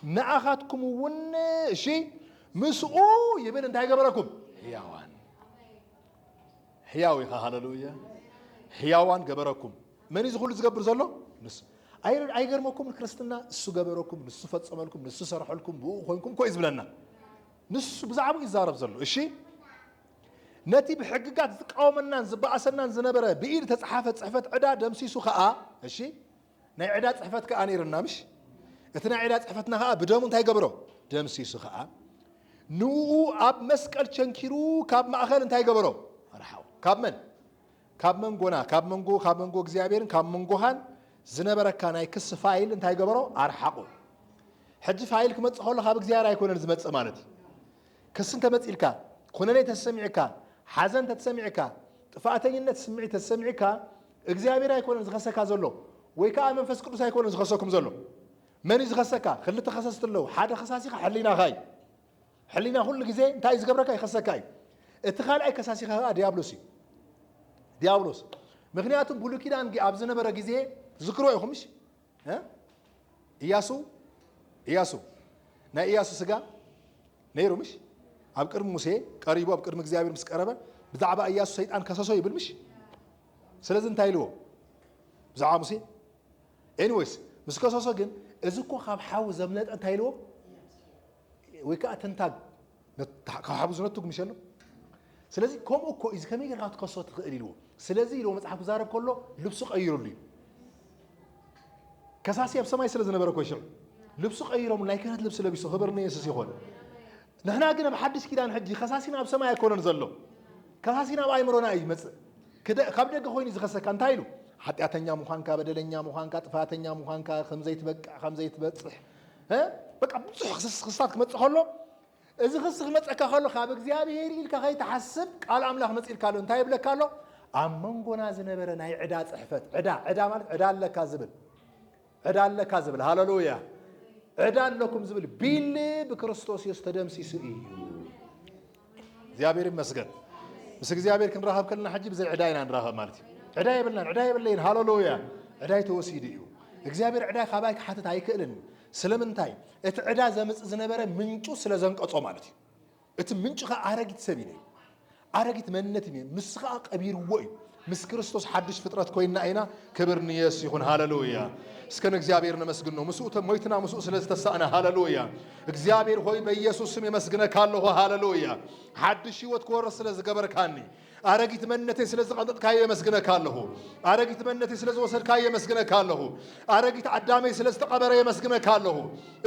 ناخاتكم ون شي مسؤو يبين انت هيقبركم حياوي هاللويا حياوان قبركم من يزخل زقبر زلو نس አይገርመኩም ክርስትና እሱ ገበረኩም እሱ ፈጸመልኩም እሱ ሰራحلكم በሆንኩም ኮይዝ ብለና ንሱ ብዛዕቡ ይዛረብ ዘሎ እሺ ነቲ በሕግጋት ዝቃወመናን ዝበኣሰናን ዝነበረ ብኢድ ተጻሓፈ ጽሕፈት ዕዳ ደምሲሱ ኸኣ እሺ ናይ ዕዳ ጽሕፈት ከኣ ነይርና ምሽ እቲ ናይ ዕዳ ጽሕፈትና ኸኣ ብደሙ እንታይ ገበሮ ደምሲሱ ኸኣ ንኡ ኣብ መስቀል ቸንኪሩ ካብ ማእኸል እንታይ ገበሮ ረሓው ካብ መንጎና ካብ መንጎ እግዚአብሔርን ካብ መንጎሃን ዝነበረካ ናይ ክስ ፋይል እንታይ ገበሮ ኣርሓቁ ሕጂ ፋይል ክመጽእ ከሎ ካብ እግዚአብሔር ኣይኮነን ዝመጽእ ማለት እዩ ክስን ተመጽኢልካ ኮነነይ ተሰሚዕካ ሓዘን ተሰሚዕካ ጥፋተኝነት ስምዒት ተሰሚዕካ እግዚአብሔር ኣይኮነን ዝኸሰካ ዘሎ ويكا منفس قدوس هيكون زخصكم زلو من يزخسكا خلت خصصت له حدا خصاصي حلينا خاي حلينا كل غزي انت عايز قبرك يخسكاي اتخال اي كساسي خا ديابلوس مغنياتم بلو كيدان ابز نبره غزي ذكروا يخمش ها ኢያሱ ና ኢያሱ ስጋ ነይሩ ምሽ ኣብ ቅድሚ ሙሴ ቀሪቡ ኣብ ቅድሚ እግዚአብሔር ምስ ቀረበ ብዛዕባ ኢያሱ ሰይጣን ከሰሶ ይብል ምሽ ስለዚህ እንታይ ኢልዎ ብዛዕባ ሙሴ ኤኒዌይስ ምስ ከሰሶ ግን እዚ እኮ ካብ ሓው ዘምለጠ እንታይ ኢልዎ ወይ ከዓ ተንታግ ካብ ሓው ዝነቱግ ምሸሎ ስለዚህ ከምኡ እኮ እዚ ከመይ ጌርካ ትከሶ ትኽእል ኢልዎ ስለዚህ ኢልዎ መጽሓፍ ክዛረብ ከሎ ልብሱ ቀይሩሉ كساسي بسماي سلز نبرة كويشم لبسوا غيرهم لا يكاد لبس لبسوا خبرني يسوس يخون نحن قلنا بحدش كده نحجي خساسينا بسماي يكون نزلوا كساسينا بايمرونا أي مس كده قبل كخوين يزخسر كان تايلو حتى أتنيا مخانكا بدلنيا مخانكا طفاتنيا مخانكا خمزة بتصح ها بقى بتصح خصات كم تصحله إذا خص خمس أكخله خابك زيادة هيريل كخي تحسب على عمله خمس إلكالو انتهي بلا كالو عمّن زنبرة ناي عداد صحفت عدا مالك عدال لك كذبل عدال لك كذبل هاللويا عدال لكم زبل بيلي بكريستوس يستدم سيسئي زيابير مسجد مسك زيابير كن راهب كلنا حجي بزي عداينا نراهب مالتي عداي بلين هاللويا عداي توسيديو زيابير عداي خبايك حتى تايكلن سلمنتاي اتعدا زمص زنبره منچو سلازنقصو مالتي ات منچ عرغيت سبيني عرغيت مننت مسخا قبير وي مس كريستوس حدش فطرت كوينا اينا كبرني يس يكون هاللويا اسكن እግዚአብሔር ነመስግን ነው مسؤ ሞይትና مسؤ ስለተሳና ሃሌሉያ እግዚአብሔር ሆይ በኢየሱስ ስም የመስግነ ካለው ሃሌሉያ حدش ህይወት ኮረስ ስለዝገበርካኒ አረጊት መንነቴ ስለዝቀንጠጥ ካየ መስግነ ካለው አረጊት መንነቴ ስለዝወሰድ ካየ መስግነ ካለው አረጊት አዳሜ ስለዝተቀበረ የመስግነ ካለው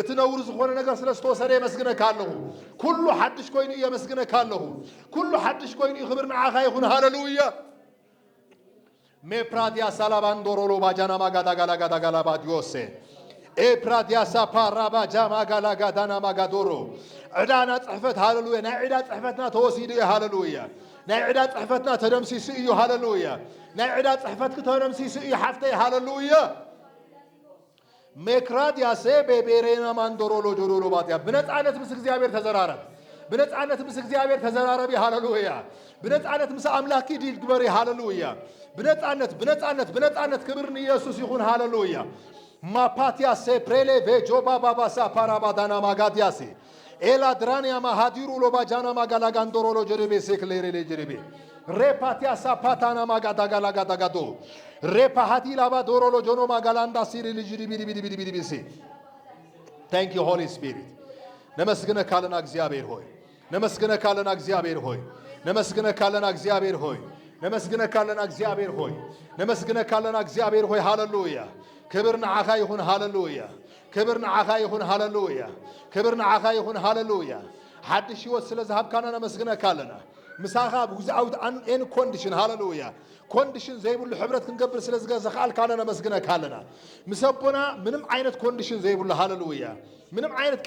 እትነውር ዝሆነ ነገር ስለዝተወሰደ የመስግነ ካለው ኩሉ حدش ኮይኒ የመስግነ ካለው ኩሉ حدش ኮይኒ ይኽብርና አኻ ይሁን ሃሌሉያ ميبراديا سالاباندورولو باجانا ماغادا غالاغادا غالاباديوسي اي براديا سابارابا جاما غالاغادانا ماغادورو عدانا صحفت هاللويا نا عدا صحفتنا توسيدي هاللويا نا عدا صحفتنا تدمسيسي هاللويا نا عدا صحفتك تدمسيسي حفتي هاللويا ميكراديا سي بيبيرينا ماندورولو جورولو باتيا بنصانت مس እግዚአብሔር ተዘራረብ بنصانت مس እግዚአብሔር ተዘራረቢ هاللويا بنصانت مس አምላኪ ዲል ግበሪ هاللويا بنتعنت كبرني يسوع يكون هاللويا ما باتيا سبريلي فيجوبا بابا سابارابادانا ماغادياسي إلا درانيا ما هاديرو لو باجانا ماغالاغاندورو لو جريبي سيكليري جريبي ريباتيا ساباتانا ماغاداغالاغاداغادو ريباهاتي لابا دورو لو جونو ماغالاندا سيري جريبي سي Thank you Holy Spirit نمسكنا كالنا እግዚአብሔር ሆይ نمسكنا كالنا እግዚአብሔር ሆይ نمسكنا كالنا እግዚአብሔር ሆይ نمسكنا كالنا እግዚአብሔር ሆይ نمسكنا كالنا እግዚአብሔር ሆይ ሃሌሉያ ክብርና ዓኻ ይሁን ሃሌሉያ ክብርና ዓኻ ይሁን ሃሌሉያ ክብርና ዓኻ ይሁን ሃሌሉያ حدش ህይወት ስለዝሃብካና نمسكنا كالنا ምሳኻ ብግዚአውት ان ኮንዲሽን ሃሌሉያ ኮንዲሽን ዘይብሉ ሕብረት ክንገብር ስለዝገዛኻል ካና نمسكنا كالنا ምሰቦና ምንም ዓይነት ኮንዲሽን ዘይብሉ ሃሌሉያ ምንም ዓይነት